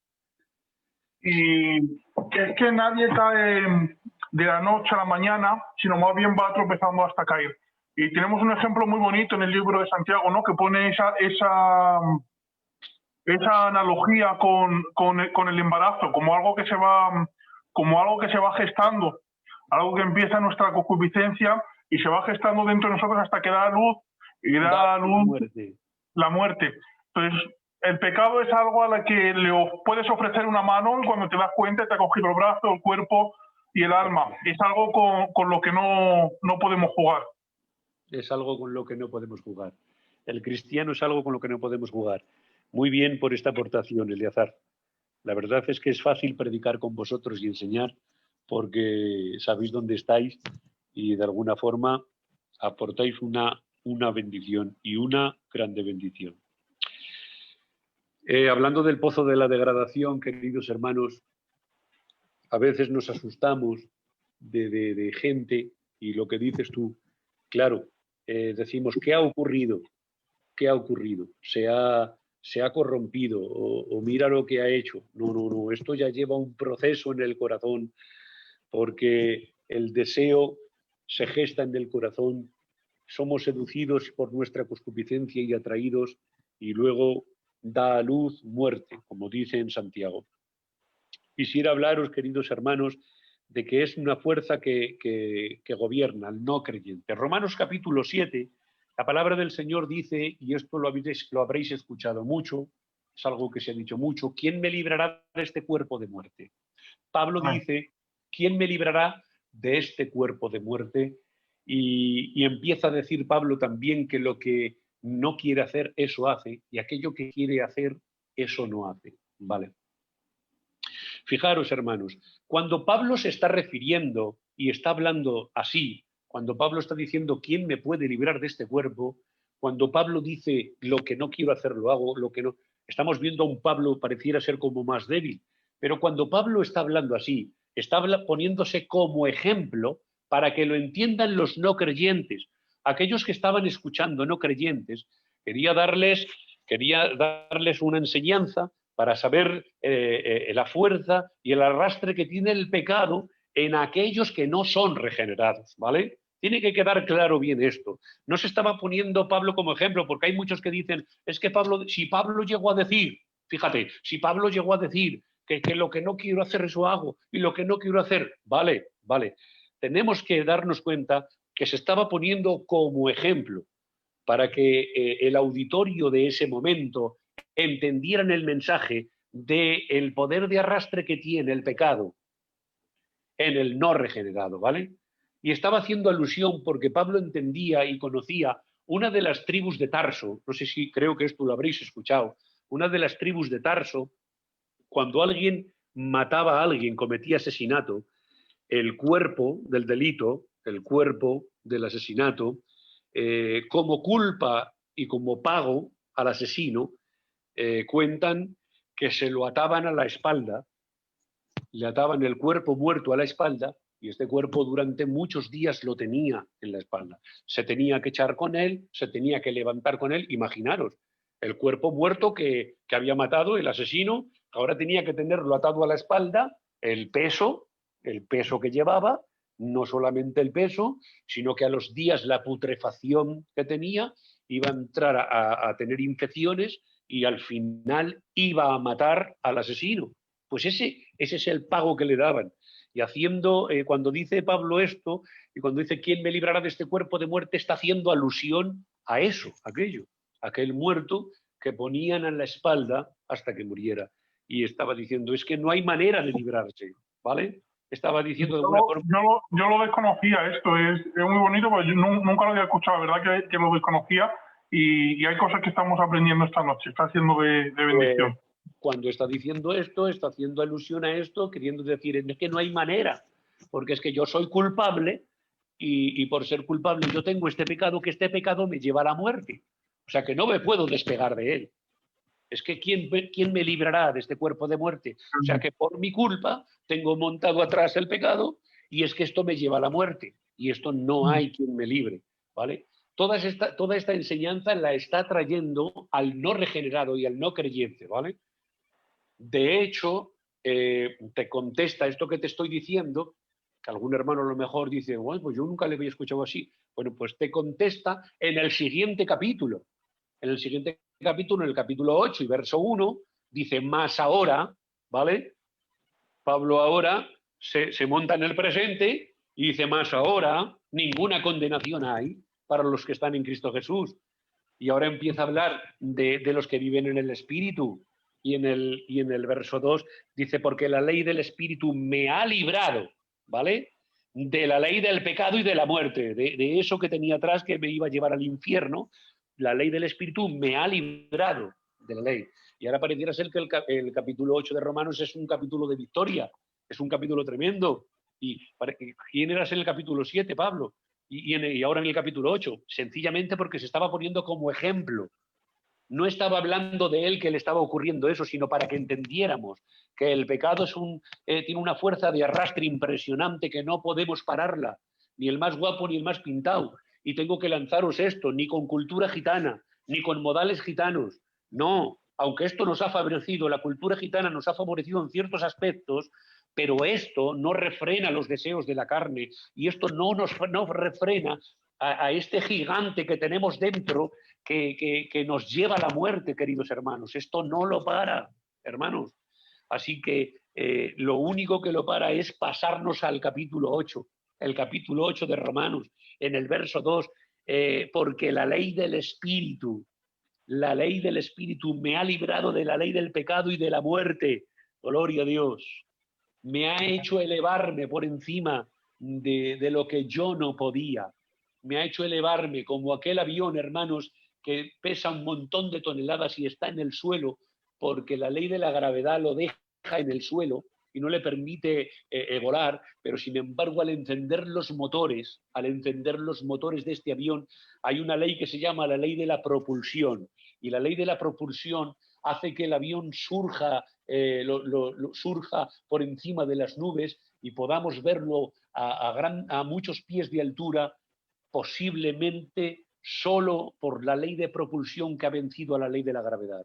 Y es que nadie cae de la noche a la mañana, sino más bien va tropezando hasta caer. Y tenemos un ejemplo muy bonito en el libro de Santiago, ¿no? Que pone esa analogía con el embarazo, como algo que se va gestando, algo que empieza en nuestra concupiscencia y se va gestando dentro de nosotros hasta que da luz y da luz la muerte. Entonces, el pecado es algo a la que le puedes ofrecer una mano y cuando te das cuenta te ha cogido el brazo, el cuerpo y el alma. Es algo con lo que no podemos jugar. Es algo con lo que no podemos jugar. El cristiano es algo con lo que no podemos jugar. Muy bien por esta aportación, Eleazar. La verdad es que es fácil predicar con vosotros y enseñar porque sabéis dónde estáis y de alguna forma aportáis una bendición y una grande bendición. Hablando del pozo de la degradación, queridos hermanos, a veces nos asustamos de gente y lo que dices tú, claro, decimos, ¿qué ha ocurrido? ¿Qué ha ocurrido? Se ha corrompido o mira lo que ha hecho. No, esto ya lleva un proceso en el corazón porque el deseo se gesta en el corazón, somos seducidos por nuestra concupiscencia y atraídos y luego da a luz muerte, como dice en Santiago. Quisiera hablaros, queridos hermanos, de que es una fuerza que gobierna al no creyente. Romanos capítulo 7, la palabra del Señor dice, y esto lo habréis escuchado mucho, es algo que se ha dicho mucho, ¿quién me librará de este cuerpo de muerte? Pablo dice, ¿quién me librará de este cuerpo de muerte? Y empieza a decir Pablo también que lo que no quiere hacer, eso hace, y aquello que quiere hacer, eso no hace. ¿Vale? Fijaros, hermanos, cuando Pablo se está refiriendo y está hablando así, cuando Pablo está diciendo ¿quién me puede librar de este cuerpo? Cuando Pablo dice lo que no quiero hacer lo hago, lo que no... Estamos viendo a un Pablo pareciera ser como más débil, pero cuando Pablo está hablando así, está poniéndose como ejemplo para que lo entiendan los no creyentes. Aquellos que estaban escuchando no creyentes, quería darles una enseñanza para saber la fuerza y el arrastre que tiene el pecado en aquellos que no son regenerados, ¿vale? Tiene que quedar claro bien esto. No se estaba poniendo Pablo como ejemplo, porque hay muchos que dicen, es que Pablo, si Pablo llegó a decir, fíjate, si Pablo llegó a decir que lo que no quiero hacer eso hago y lo que no quiero hacer, vale, vale. Tenemos que darnos cuenta que se estaba poniendo como ejemplo para que el auditorio de ese momento entendieran el mensaje del poder de arrastre que tiene el pecado en el no regenerado, ¿vale? Y estaba haciendo alusión porque Pablo entendía y conocía una de las tribus de Tarso, no sé si creo que esto lo habréis escuchado, una de las tribus de Tarso, cuando alguien mataba a alguien, cometía asesinato, el cuerpo del delito, el cuerpo del asesinato, como culpa y como pago al asesino, cuentan que se lo ataban a la espalda, le ataban el cuerpo muerto a la espalda y este cuerpo durante muchos días lo tenía en la espalda. Se tenía que echar con él, se tenía que levantar con él. Imaginaros, el cuerpo muerto que había matado el asesino, ahora tenía que tenerlo atado a la espalda, el peso que llevaba, no solamente el peso, sino que a los días la putrefacción que tenía iba a entrar a tener infecciones y al final iba a matar al asesino. Pues ese es el pago que le daban. Y haciendo, cuando dice Pablo esto, y cuando dice ¿quién me librará de este cuerpo de muerte?, está haciendo alusión a eso, aquel muerto que ponían en la espalda hasta que muriera. Y estaba diciendo, es que no hay manera de librarse, ¿vale? Estaba diciendo de alguna forma... Yo lo desconocía, esto es muy bonito, porque yo nunca lo había escuchado, ¿verdad? Que lo desconocía, y hay cosas que estamos aprendiendo esta noche, está haciendo de bendición. Cuando está diciendo esto, está haciendo alusión a esto, queriendo decir, es que no hay manera, porque es que yo soy culpable y por ser culpable yo tengo este pecado, que este pecado me lleva a la muerte. O sea que no me puedo despegar de él. Es que ¿quién me librará de este cuerpo de muerte? O sea que por mi culpa tengo montado atrás el pecado y es que esto me lleva a la muerte y esto no hay quien me libre, ¿vale? Toda esta enseñanza la está trayendo al no regenerado y al no creyente, ¿vale? De hecho, te contesta esto que te estoy diciendo, que algún hermano a lo mejor dice, bueno, pues yo nunca le había escuchado así. Bueno, pues te contesta en el siguiente capítulo. En el siguiente capítulo, en el capítulo 8 y verso 1, dice, más ahora, ¿vale? Pablo ahora se monta en el presente y dice, más ahora, ninguna condenación hay para los que están en Cristo Jesús. Y ahora empieza a hablar de los que viven en el Espíritu. Y en el verso 2 dice, porque la ley del Espíritu me ha librado, ¿vale? De la ley del pecado y de la muerte, de eso que tenía atrás que me iba a llevar al infierno. La ley del Espíritu me ha librado de la ley. Y ahora pareciera ser que el capítulo 8 de Romanos es un capítulo de victoria, es un capítulo tremendo. ¿Y quién eras en el capítulo 7, Pablo? Y ahora en el capítulo 8, sencillamente porque se estaba poniendo como ejemplo. No estaba hablando de él que le estaba ocurriendo eso, sino para que entendiéramos que el pecado tiene una fuerza de arrastre impresionante que no podemos pararla, ni el más guapo ni el más pintado. Y tengo que lanzaros esto, ni con cultura gitana, ni con modales gitanos. No, aunque esto nos ha favorecido, la cultura gitana nos ha favorecido en ciertos aspectos, pero esto no refrena los deseos de la carne y esto no refrena a este gigante que tenemos dentro que nos lleva a la muerte, queridos hermanos. Esto no lo para, hermanos. Así que lo único que lo para es pasarnos al capítulo 8, el capítulo 8 de Romanos, en el verso 2, porque la ley del Espíritu me ha librado de la ley del pecado y de la muerte. Gloria a Dios. Me ha hecho elevarme por encima de lo que yo no podía. Me ha hecho elevarme como aquel avión, hermanos, que pesa un montón de toneladas y está en el suelo porque la ley de la gravedad lo deja en el suelo y no le permite volar, pero sin embargo al encender los motores de este avión, hay una ley que se llama la ley de la propulsión, y la ley de la propulsión hace que el avión surja por encima de las nubes y podamos verlo a muchos pies de altura, posiblemente solo por la ley de propulsión que ha vencido a la ley de la gravedad.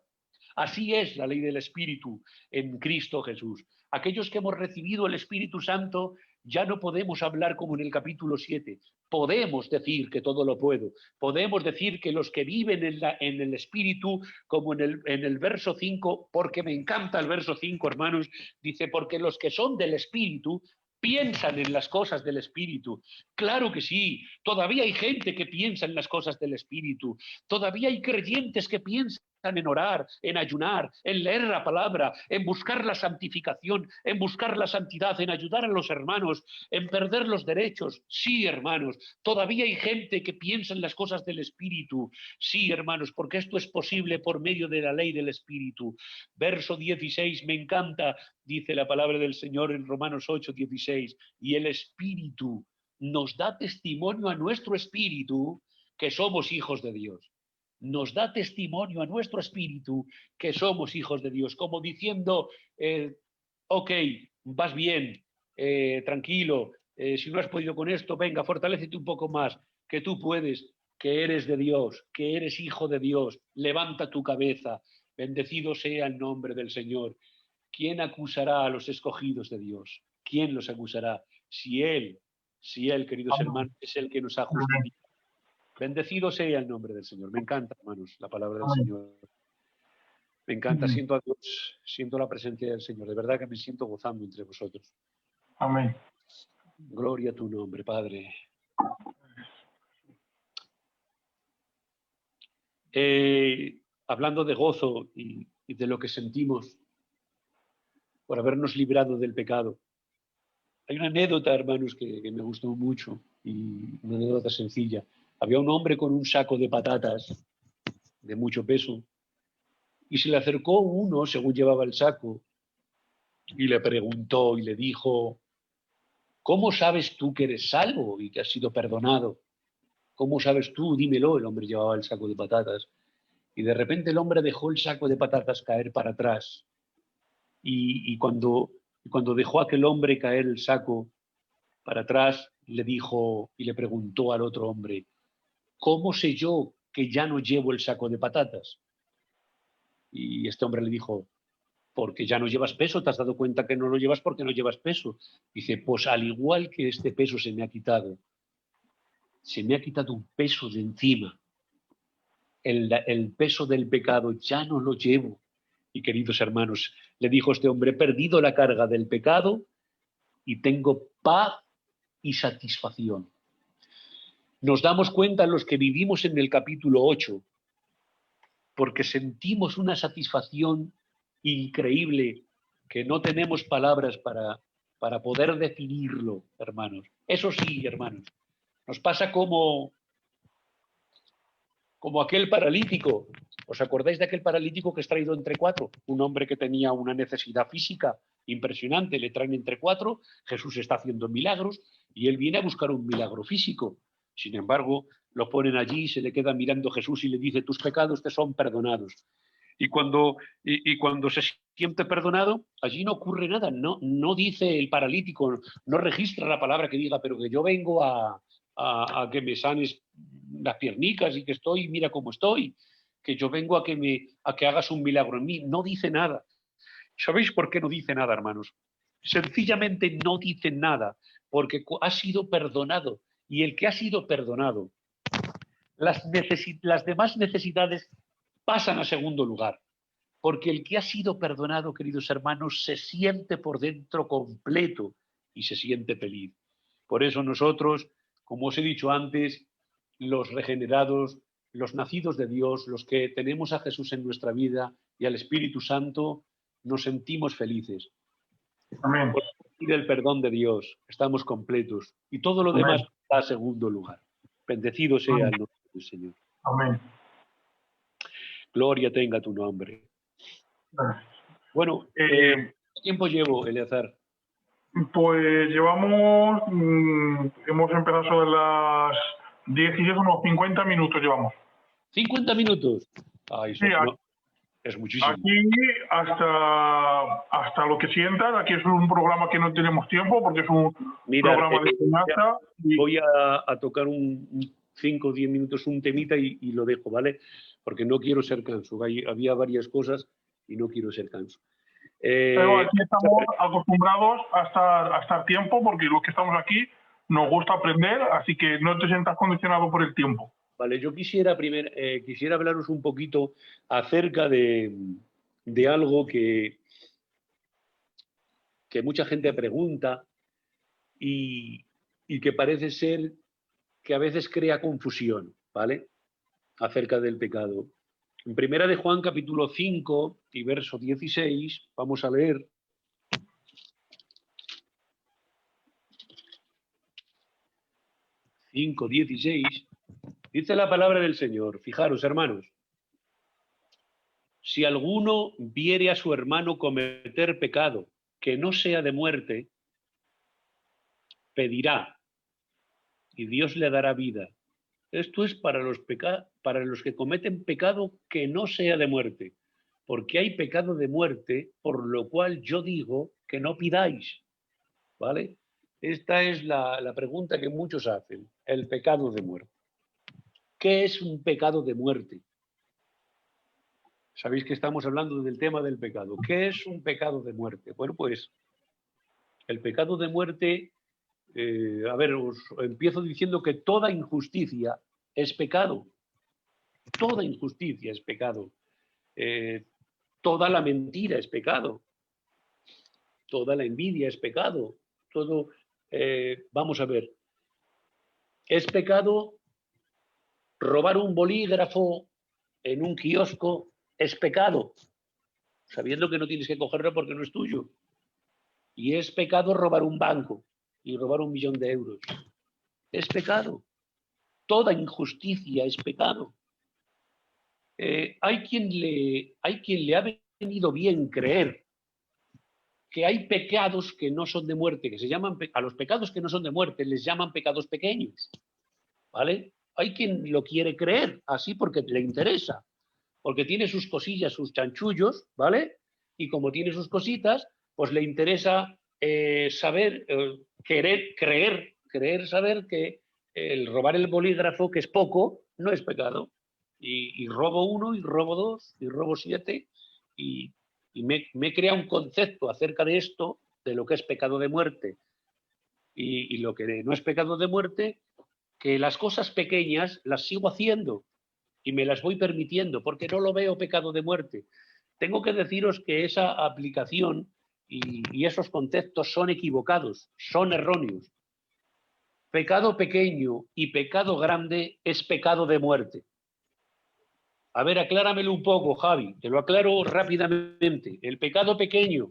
Así es la ley del Espíritu en Cristo Jesús. Aquellos que hemos recibido el Espíritu Santo Ya no podemos hablar como en el capítulo 7. Podemos decir que todo lo puedo. Podemos decir que los que viven en el Espíritu, como en el verso 5, porque me encanta el verso 5, hermanos, dice, porque los que son del Espíritu piensan en las cosas del Espíritu. Claro que sí, todavía hay gente que piensa en las cosas del Espíritu, todavía hay creyentes que piensan en orar, en ayunar, en leer la palabra, en buscar la santificación, en buscar la santidad, en ayudar a los hermanos, en perder los derechos. Sí, hermanos, todavía hay gente que piensa en las cosas del Espíritu. Sí, hermanos, porque esto es posible por medio de la ley del Espíritu. Verso 16, me encanta, dice la palabra del Señor en Romanos 8, 16, y el Espíritu nos da testimonio a nuestro espíritu que somos hijos de Dios. Nos da testimonio a nuestro espíritu que somos hijos de Dios, como diciendo, ok, vas bien, tranquilo, si no has podido con esto, venga, fortalécete un poco más, que tú puedes, que eres de Dios, que eres hijo de Dios, levanta tu cabeza, bendecido sea el nombre del Señor. ¿Quién acusará a los escogidos de Dios? ¿Quién los acusará? Si Él, queridos hermanos, es el que nos ha justificado. Bendecido sea el nombre del Señor. Me encanta, hermanos, la palabra del Señor. Me encanta, siento a Dios, siento la presencia del Señor. De verdad que me siento gozando entre vosotros. Amén. Gloria a tu nombre, Padre. Hablando de gozo y de lo que sentimos por habernos librado del pecado. Hay una anécdota, hermanos, que me gustó mucho, y una anécdota sencilla. Había un hombre con un saco de patatas de mucho peso, y se le acercó uno, según llevaba el saco, y le preguntó y le dijo, ¿cómo sabes tú que eres salvo y que has sido perdonado? ¿Cómo sabes tú? Dímelo. El hombre llevaba el saco de patatas, y de repente el hombre dejó el saco de patatas caer para atrás, y cuando dejó a aquel hombre caer el saco para atrás, le dijo y le preguntó al otro hombre, ¿cómo sé yo que ya no llevo el saco de patatas? Y este hombre le dijo, porque ya no llevas peso, te has dado cuenta que no lo llevas porque no llevas peso. Dice, pues al igual que este peso se me ha quitado un peso de encima. El peso del pecado ya no lo llevo. Y queridos hermanos, le dijo este hombre, he perdido la carga del pecado y tengo paz y satisfacción. Nos damos cuenta los que vivimos en el capítulo 8, porque sentimos una satisfacción increíble que no tenemos palabras para poder definirlo, hermanos. Eso sí, hermanos, nos pasa como aquel paralítico. ¿Os acordáis de aquel paralítico que es traído entre cuatro? Un hombre que tenía una necesidad física impresionante, le traen entre cuatro, Jesús está haciendo milagros y él viene a buscar un milagro físico. Sin embargo, lo ponen allí, se le queda mirando Jesús y le dice, tus pecados te son perdonados. Y cuando se siente perdonado, allí no ocurre nada, no dice el paralítico, no registra la palabra que diga, pero que yo vengo a que me sanes las piernicas y que estoy, mira cómo estoy, que yo vengo a que hagas un milagro en mí. No dice nada. ¿Sabéis por qué no dice nada, hermanos? Sencillamente no dice nada, porque ha sido perdonado. Y el que ha sido perdonado, las demás necesidades pasan a segundo lugar. Porque el que ha sido perdonado, queridos hermanos, se siente por dentro completo y se siente feliz. Por eso nosotros, como os he dicho antes, los regenerados, los nacidos de Dios, los que tenemos a Jesús en nuestra vida y al Espíritu Santo, nos sentimos felices. Amén. Por recibir el perdón de Dios, estamos completos y todo lo demás va a segundo lugar. Bendecido sea el nombre del Señor. Amén. Gloria tenga tu nombre. Bueno, ¿qué tiempo llevo, Eleazar? Pues llevamos, hemos empezado sobre las 10 y 10, unos 50 minutos llevamos. ¿50 minutos? Ay, Sí, es muchísimo. Aquí hasta lo que sientas, aquí es un programa que no tenemos tiempo porque es un programa de enseñanza. Voy a tocar 5 o 10 minutos un temita y lo dejo, ¿vale? Porque no quiero ser canso. Había varias cosas y no quiero ser canso. Pero aquí estamos acostumbrados a estar tiempo, porque los que estamos aquí nos gusta aprender, así que no te sientas condicionado por el tiempo. Vale, yo quisiera hablaros un poquito acerca de algo que mucha gente pregunta y que parece ser que a veces crea confusión, ¿vale? Acerca del pecado. En Primera de Juan, capítulo 5 y verso 16, vamos a leer. (5:16) dice la palabra del Señor. Fijaros, hermanos. Si alguno viere a su hermano cometer pecado que no sea de muerte, pedirá y Dios le dará vida. Esto es para los que cometen pecado que no sea de muerte, porque hay pecado de muerte, por lo cual yo digo que no pidáis, ¿vale? Esta es la pregunta que muchos hacen, el pecado de muerte. ¿Qué es un pecado de muerte? Sabéis que estamos hablando del tema del pecado. ¿Qué es un pecado de muerte? Bueno, pues el pecado de muerte, os empiezo diciendo que toda injusticia es pecado. Toda injusticia es pecado. Toda la mentira es pecado. Toda la envidia es pecado. Todo, vamos a ver. Es pecado robar un bolígrafo en un kiosco, es pecado, sabiendo que no tienes que cogerlo porque no es tuyo. Y es pecado robar un banco y robar 1 millón de euros. Es pecado. Toda injusticia es pecado. Hay quien le ha venido bien creer que hay pecados que no son de muerte, que se llaman, a los pecados que no son de muerte les llaman pecados pequeños, ¿vale? Hay quien lo quiere creer así porque le interesa, porque tiene sus cosillas, sus chanchullos, ¿vale? Y como tiene sus cositas, pues le interesa saber, creer, saber que el robar el bolígrafo, que es poco, no es pecado. Y robo 1, y robo 2, y robo 7, y me crea un concepto acerca de esto, de lo que es pecado de muerte y lo que no es pecado de muerte, que las cosas pequeñas las sigo haciendo y me las voy permitiendo porque no lo veo pecado de muerte. Tengo que deciros que esa aplicación y esos conceptos son equivocados, son erróneos. Pecado pequeño y pecado grande es pecado de muerte. A ver, acláramelo un poco, Javi, te lo aclaro rápidamente. El pecado pequeño,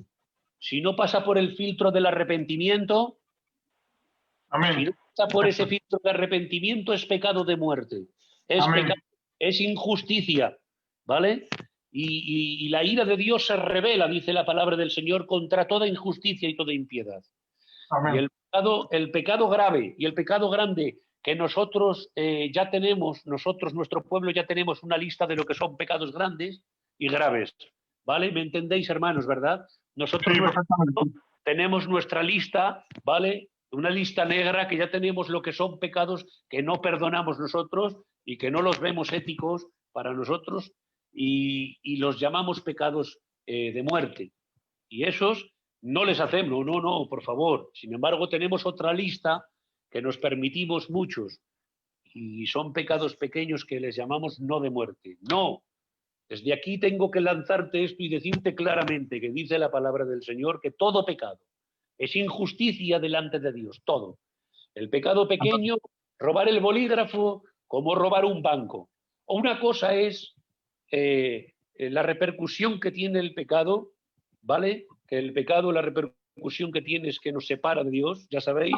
si no pasa por el filtro del arrepentimiento, Amén. Si no pasa por ese filtro de arrepentimiento, es pecado de muerte. Es injusticia, ¿vale? Y la ira de Dios se revela, dice la palabra del Señor, contra toda injusticia y toda impiedad. Amén. Y el pecado grave y el pecado grande que nosotros ya tenemos, nuestro pueblo ya tenemos una lista de lo que son pecados grandes y graves, ¿vale? ¿Me entendéis, hermanos, verdad? Nosotros tenemos nuestra lista, ¿vale? Una lista negra que ya tenemos lo que son pecados que no perdonamos nosotros y que no los vemos éticos para nosotros y los llamamos pecados de muerte. Y esos no les hacemos, no, por favor. Sin embargo, tenemos otra lista que nos permitimos muchos y son pecados pequeños que les llamamos no de muerte. No, desde aquí tengo que lanzarte esto y decirte claramente que dice la palabra del Señor que todo pecado es injusticia delante de Dios, todo. El pecado pequeño, robar el bolígrafo, como robar un banco. Una cosa es la repercusión que tiene el pecado, ¿vale? Que el pecado, la repercusión que tiene es que nos separa de Dios, ya sabéis,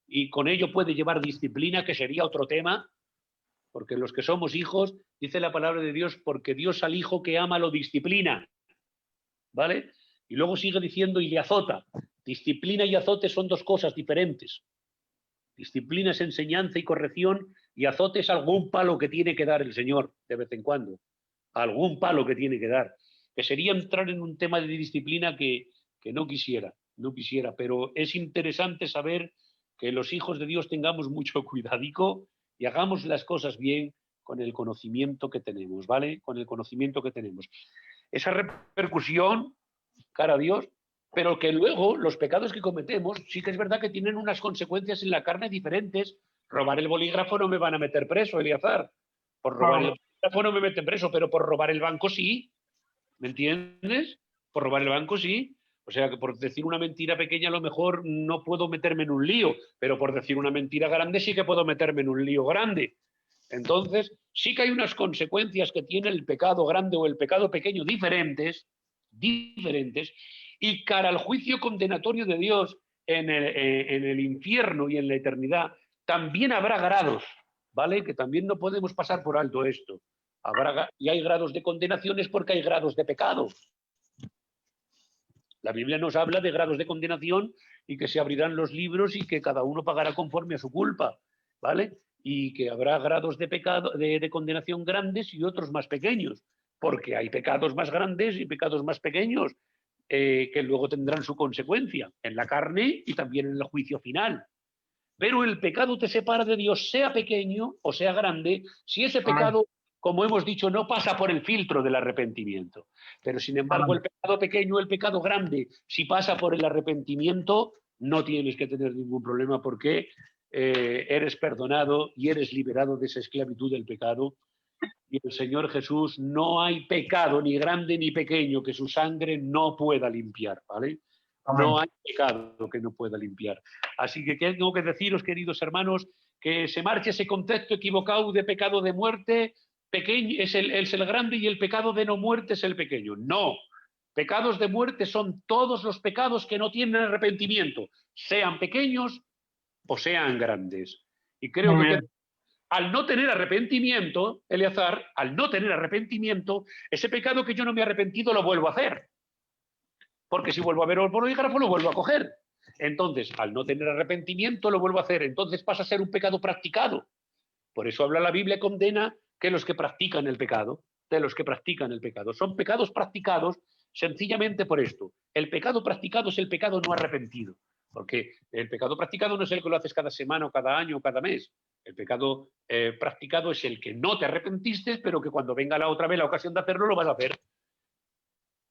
y con ello puede llevar disciplina, que sería otro tema, porque los que somos hijos, dice la palabra de Dios, porque Dios al hijo que ama lo disciplina, ¿vale? Y luego sigue diciendo y le azota. Disciplina y azote son dos cosas diferentes. Disciplina es enseñanza y corrección y azote es algún palo que tiene que dar el Señor de vez en cuando. Algún palo que tiene que dar. Que sería entrar en un tema de disciplina que no quisiera, pero es interesante saber que los hijos de Dios tengamos mucho cuidadico y hagamos las cosas bien con el conocimiento que tenemos, ¿vale? Con el conocimiento que tenemos. Esa repercusión cara a Dios, pero que luego los pecados que cometemos sí que es verdad que tienen unas consecuencias en la carne diferentes. Robar el bolígrafo no me van a meter preso, Eleazar. Por robar el bolígrafo no me meten preso, pero por robar el banco sí. ¿Me entiendes? Por robar el banco sí. O sea que por decir una mentira pequeña a lo mejor no puedo meterme en un lío, pero por decir una mentira grande sí que puedo meterme en un lío grande. Entonces, sí que hay unas consecuencias que tiene el pecado grande o el pecado pequeño diferentes, y cara al juicio condenatorio de Dios en el infierno y en la eternidad, también habrá grados, ¿vale? Que también no podemos pasar por alto esto. Y hay grados de condenaciones porque hay grados de pecado. La Biblia nos habla de grados de condenación y que se abrirán los libros y que cada uno pagará conforme a su culpa, ¿vale? Y que habrá grados de pecado, de condenación grandes y otros más pequeños, porque hay pecados más grandes y pecados más pequeños que luego tendrán su consecuencia en la carne y también en el juicio final. Pero el pecado te separa de Dios, sea pequeño o sea grande, si ese pecado, como hemos dicho, no pasa por el filtro del arrepentimiento. Pero sin embargo, el pecado pequeño, el pecado grande, si pasa por el arrepentimiento, no tienes que tener ningún problema porque eres perdonado y eres liberado de esa esclavitud del pecado. Y el Señor Jesús, no hay pecado ni grande ni pequeño que su sangre no pueda limpiar, ¿vale? No hay pecado que no pueda limpiar. Así que tengo que deciros, queridos hermanos, que se marche ese concepto equivocado de pecado de muerte, pequeño es el grande y el pecado de no muerte es el pequeño. No, pecados de muerte son todos los pecados que no tienen arrepentimiento, sean pequeños o sean grandes. Y creo que al no tener arrepentimiento, Eleazar, al no tener arrepentimiento, ese pecado que yo no me he arrepentido lo vuelvo a hacer. Porque si vuelvo a ver el bolígrafo, lo vuelvo a coger. Entonces, al no tener arrepentimiento, lo vuelvo a hacer. Entonces pasa a ser un pecado practicado. Por eso habla la Biblia, condena que los que practican el pecado, de los que practican el pecado. Son pecados practicados sencillamente por esto. El pecado practicado es el pecado no arrepentido. Porque el pecado practicado no es el que lo haces cada semana o cada año o cada mes. El pecado practicado es el que no te arrepentiste, pero que cuando venga la otra vez la ocasión de hacerlo, lo vas a hacer.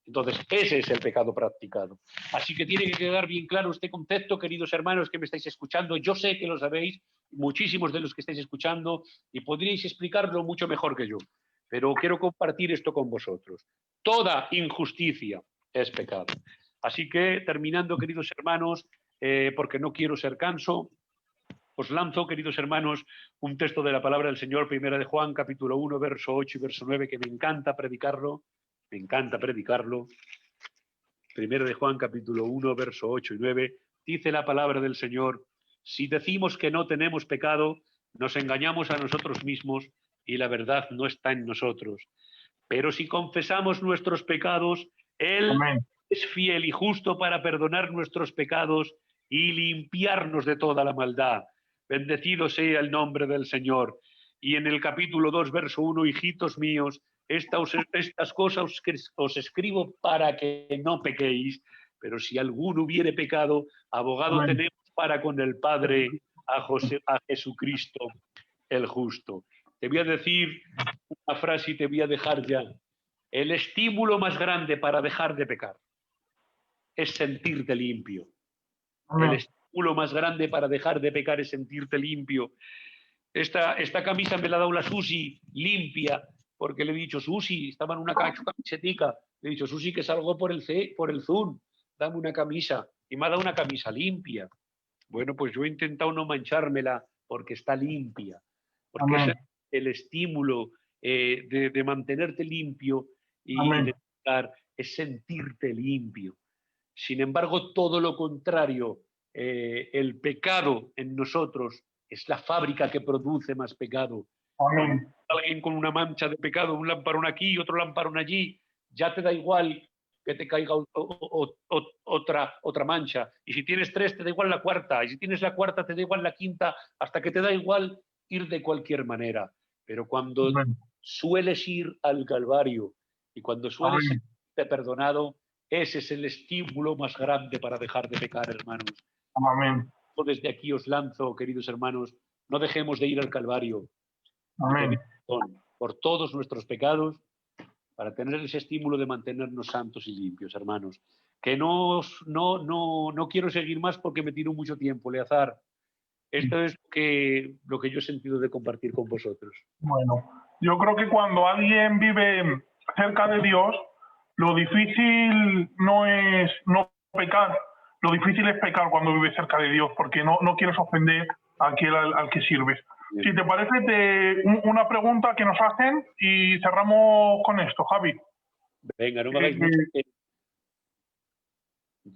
Entonces, ese es el pecado practicado. Así que tiene que quedar bien claro este concepto, queridos hermanos que me estáis escuchando. Yo sé que lo sabéis, muchísimos de los que estáis escuchando, y podríais explicarlo mucho mejor que yo. Pero quiero compartir esto con vosotros. Toda injusticia es pecado. Así que, terminando, queridos hermanos, porque no quiero ser canso, os lanzo, queridos hermanos, un texto de la palabra del Señor, primera de Juan, capítulo 1, verso 8 y verso 9, que me encanta predicarlo. Me encanta predicarlo. Primero de Juan, capítulo 1, verso 8 y 9, dice la palabra del Señor: si decimos que no tenemos pecado, nos engañamos a nosotros mismos y la verdad no está en nosotros. Pero si confesamos nuestros pecados, Él es fiel y justo para perdonar nuestros pecados y limpiarnos de toda la maldad. Bendecido sea el nombre del Señor. Y en el capítulo 2, verso 1, hijitos míos, estas cosas os escribo para que no pequéis, pero si alguno hubiere pecado, abogado tenemos para con el Padre, a Jesucristo el justo. Te voy a decir una frase y te voy a dejar ya. El estímulo más grande para dejar de pecar es sentirte limpio. El estímulo más grande para dejar de pecar es sentirte limpio. Esta camisa me la ha dado la Susi limpia, porque le he dicho, Susi, estaba en una camisetica, le he dicho, Susi, que salgo por el Zoom, dame una camisa, y me ha dado una camisa limpia. Bueno, pues yo he intentado no manchármela porque está limpia, porque es el estímulo de mantenerte limpio y de pecar, es sentirte limpio. Sin embargo, todo lo contrario, el pecado en nosotros es la fábrica que produce más pecado. Alguien con una mancha de pecado, un lamparón aquí y otro lamparón allí, ya te da igual que te caiga otra mancha. Y si tienes 3, te da igual la cuarta. Y si tienes la cuarta, te da igual la quinta, hasta que te da igual ir de cualquier manera. Pero cuando sueles ir al Calvario y cuando sueles ser perdonado, ese es el estímulo más grande para dejar de pecar, hermanos. Amén. Desde aquí os lanzo, queridos hermanos, no dejemos de ir al Calvario. Por todos nuestros pecados para tener ese estímulo de mantenernos santos y limpios, hermanos. Que no quiero seguir más porque me tiro mucho tiempo, Eleazar. Esto es lo que yo he sentido de compartir con vosotros. Bueno, yo creo que cuando alguien vive cerca de Dios, lo difícil no es no pecar, lo difícil es pecar cuando vives cerca de Dios, porque no quieres ofender a aquel al que sirves. Bien. Si te parece, una pregunta que nos hacen y cerramos con esto, Javi. Venga, no me hagáis mucho.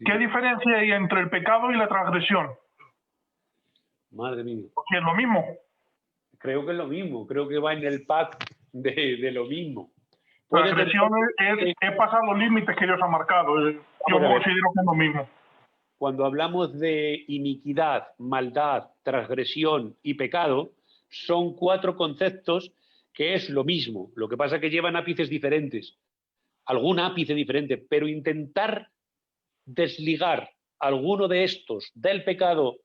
¿Qué diferencia hay entre el pecado y la transgresión? Madre mía. Porque es lo mismo. Creo que es lo mismo, creo que va en el pack de lo mismo. Transgresión es pasar los límites que Dios ha marcado. Yo considero que es lo mismo. Cuando hablamos de iniquidad, maldad, transgresión y pecado, son 4 conceptos que es lo mismo. Lo que pasa es que llevan ápices diferentes, algún ápice diferente, pero intentar desligar alguno de estos del pecado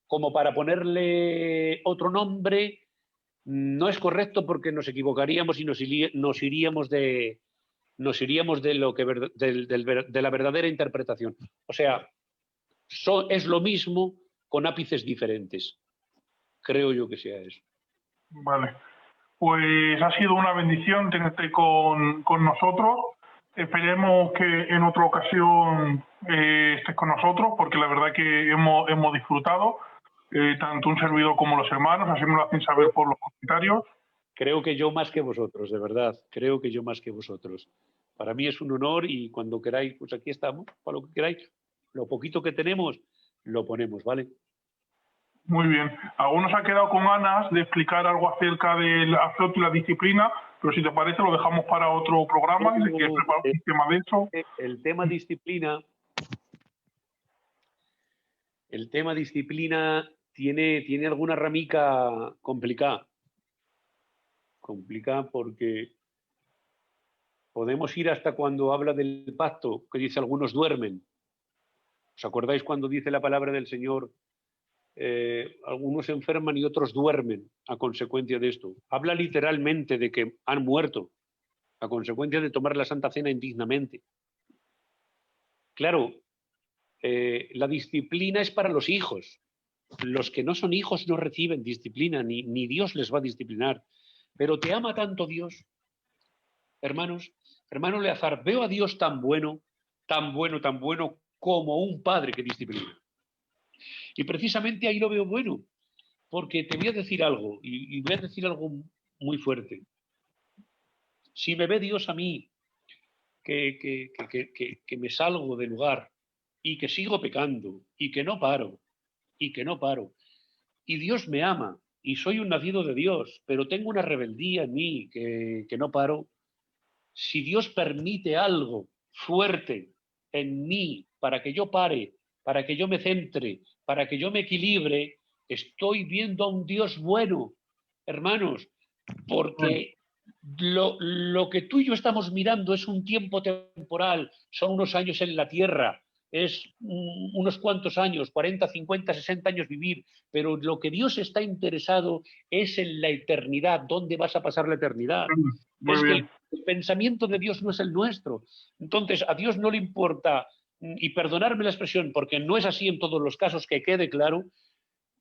como para ponerle otro nombre no es correcto, porque nos equivocaríamos y nos iríamos de lo que de la verdadera interpretación. O sea, es lo mismo con ápices diferentes. Creo yo que sea eso. Vale. Pues ha sido una bendición tenerte con nosotros. Esperemos que en otra ocasión estés con nosotros, porque la verdad que hemos disfrutado, tanto un servidor como los hermanos, así me lo hacen saber por los comentarios. Creo que yo más que vosotros, de verdad. Creo que yo más que vosotros. Para mí es un honor y cuando queráis, pues aquí estamos, para lo que queráis. Lo poquito que tenemos, lo ponemos, ¿vale? Muy bien. Algunos ha quedado con ganas de explicar algo acerca del afecto y la disciplina, pero si te parece lo dejamos para otro programa. Si quieres preparar un tema de eso. El tema disciplina tiene alguna ramica complicada. Complicada porque podemos ir hasta cuando habla del pacto, que dice algunos duermen. ¿Os acordáis cuando dice la palabra del Señor? Algunos se enferman y otros duermen a consecuencia de esto. Habla literalmente de que han muerto a consecuencia de tomar la Santa Cena indignamente. Claro, la disciplina es para los hijos. Los que no son hijos no reciben disciplina, ni Dios les va a disciplinar. Pero te ama tanto Dios, hermanos. Hermano Eleazar, veo a Dios tan bueno como un padre que disciplina. Y precisamente ahí lo veo bueno, porque te voy a decir algo, y voy a decir algo muy fuerte. Si me ve Dios a mí, que me salgo del lugar y que sigo pecando y que no paro, y Dios me ama y soy un nacido de Dios, pero tengo una rebeldía en mí que no paro, si Dios permite algo fuerte en mí para que yo pare, para que yo me centre, para que yo me equilibre, estoy viendo a un Dios bueno, hermanos, porque lo que tú y yo estamos mirando es un tiempo temporal, son unos años en la tierra, es unos cuantos años, 40, 50, 60 años vivir, pero lo que Dios está interesado es en la eternidad. ¿Dónde vas a pasar la eternidad? Es que el pensamiento de Dios no es el nuestro. Entonces, a Dios no le importa, y perdonarme la expresión, porque no es así en todos los casos, que quede claro,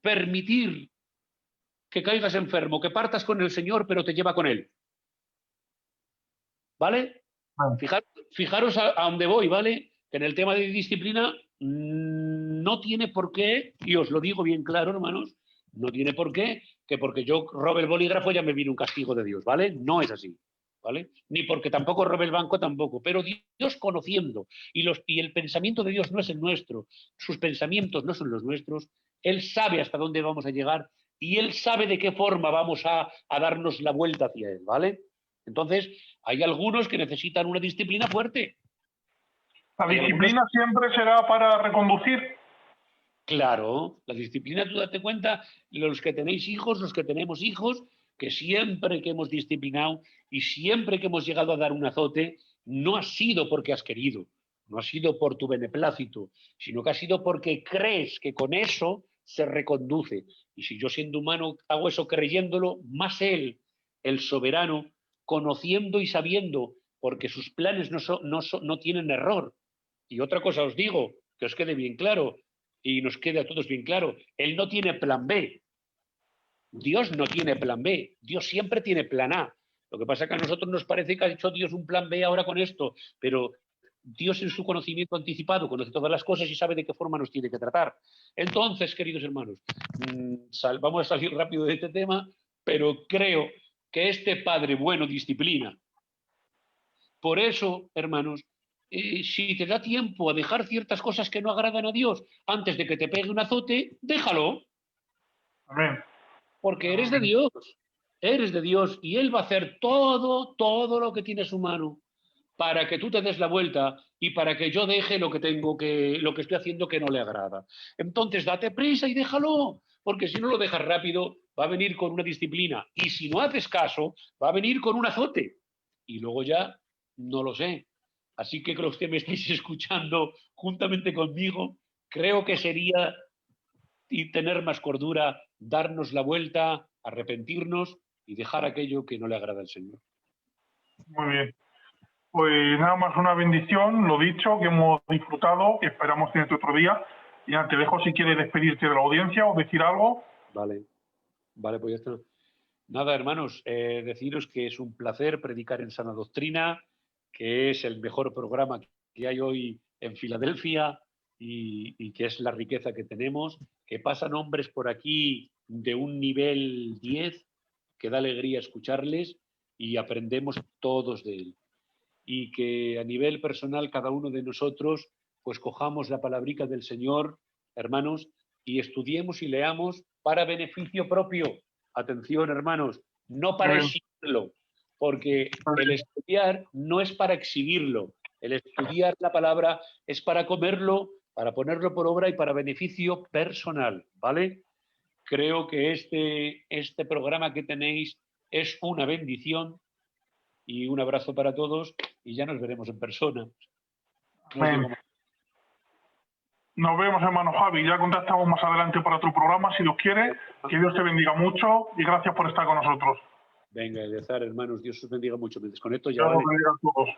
permitir que caigas enfermo, que partas con el Señor, pero te lleva con Él. ¿Vale? Fijaros a dónde voy, ¿vale? Que en el tema de disciplina no tiene por qué, y os lo digo bien claro, hermanos, no tiene por qué que porque yo robe el bolígrafo ya me viene un castigo de Dios, ¿vale? No es así, ¿vale? Ni porque tampoco robe el banco tampoco, pero Dios conociendo, y el pensamiento de Dios no es el nuestro, sus pensamientos no son los nuestros, Él sabe hasta dónde vamos a llegar y Él sabe de qué forma vamos a darnos la vuelta hacia Él, ¿vale? Entonces, hay algunos que necesitan una disciplina fuerte. ¿La disciplina siempre será para reconducir? Claro, la disciplina, tú date cuenta, los que tenéis hijos, los que tenemos hijos, que siempre que hemos disciplinado y siempre que hemos llegado a dar un azote, no ha sido porque has querido, no ha sido por tu beneplácito, sino que ha sido porque crees que con eso se reconduce. Y si yo siendo humano hago eso creyéndolo, más Él, el soberano, conociendo y sabiendo porque sus planes no tienen error. Y otra cosa os digo, que os quede bien claro, y nos quede a todos bien claro, Él no tiene plan B. Dios no tiene plan B, Dios siempre tiene plan A. Lo que pasa es que a nosotros nos parece que ha hecho Dios un plan B ahora con esto, pero Dios en su conocimiento anticipado conoce todas las cosas y sabe de qué forma nos tiene que tratar. Entonces, queridos hermanos, vamos a salir rápido de este tema, pero creo que este Padre bueno disciplina. Por eso, hermanos, si te da tiempo a dejar ciertas cosas que no agradan a Dios antes de que te pegue un azote, déjalo. Amén. Porque eres de Dios y Él va a hacer todo lo que tiene a su mano para que tú te des la vuelta y para que yo deje lo que estoy haciendo que no le agrada. Entonces date prisa y déjalo, porque si no lo dejas rápido va a venir con una disciplina y si no haces caso va a venir con un azote y luego ya no lo sé. Así que los que me estáis escuchando juntamente conmigo, creo que sería y tener más cordura, darnos la vuelta, arrepentirnos y dejar aquello que no le agrada al Señor. Muy bien. Pues nada más una bendición, lo dicho, que hemos disfrutado, que esperamos tenerte otro día. Y ya te dejo si quieres despedirte de la audiencia o decir algo. Vale, pues ya está. Nada, hermanos, deciros que es un placer predicar en Sana Doctrina, que es el mejor programa que hay hoy en Filadelfia y que es la riqueza que tenemos, que pasan hombres por aquí de un nivel 10, que da alegría escucharles y aprendemos todos de él. Y que a nivel personal cada uno de nosotros pues cojamos la palabrica del Señor, hermanos, y estudiemos y leamos para beneficio propio. Atención, hermanos, no para exhibirlo, porque el estudiar no es para exhibirlo. El estudiar la palabra es para comerlo, para ponerlo por obra y para beneficio personal, ¿vale? Creo que este programa que tenéis es una bendición y un abrazo para todos y ya nos veremos en persona. Nos vemos, hermano Javi. Ya contactamos más adelante para otro programa, si Dios quiere. Que Dios te bendiga mucho y gracias por estar con nosotros. Venga, Eleazar, hermanos, Dios os bendiga mucho. Me desconecto ya. Dios os bendiga a todos.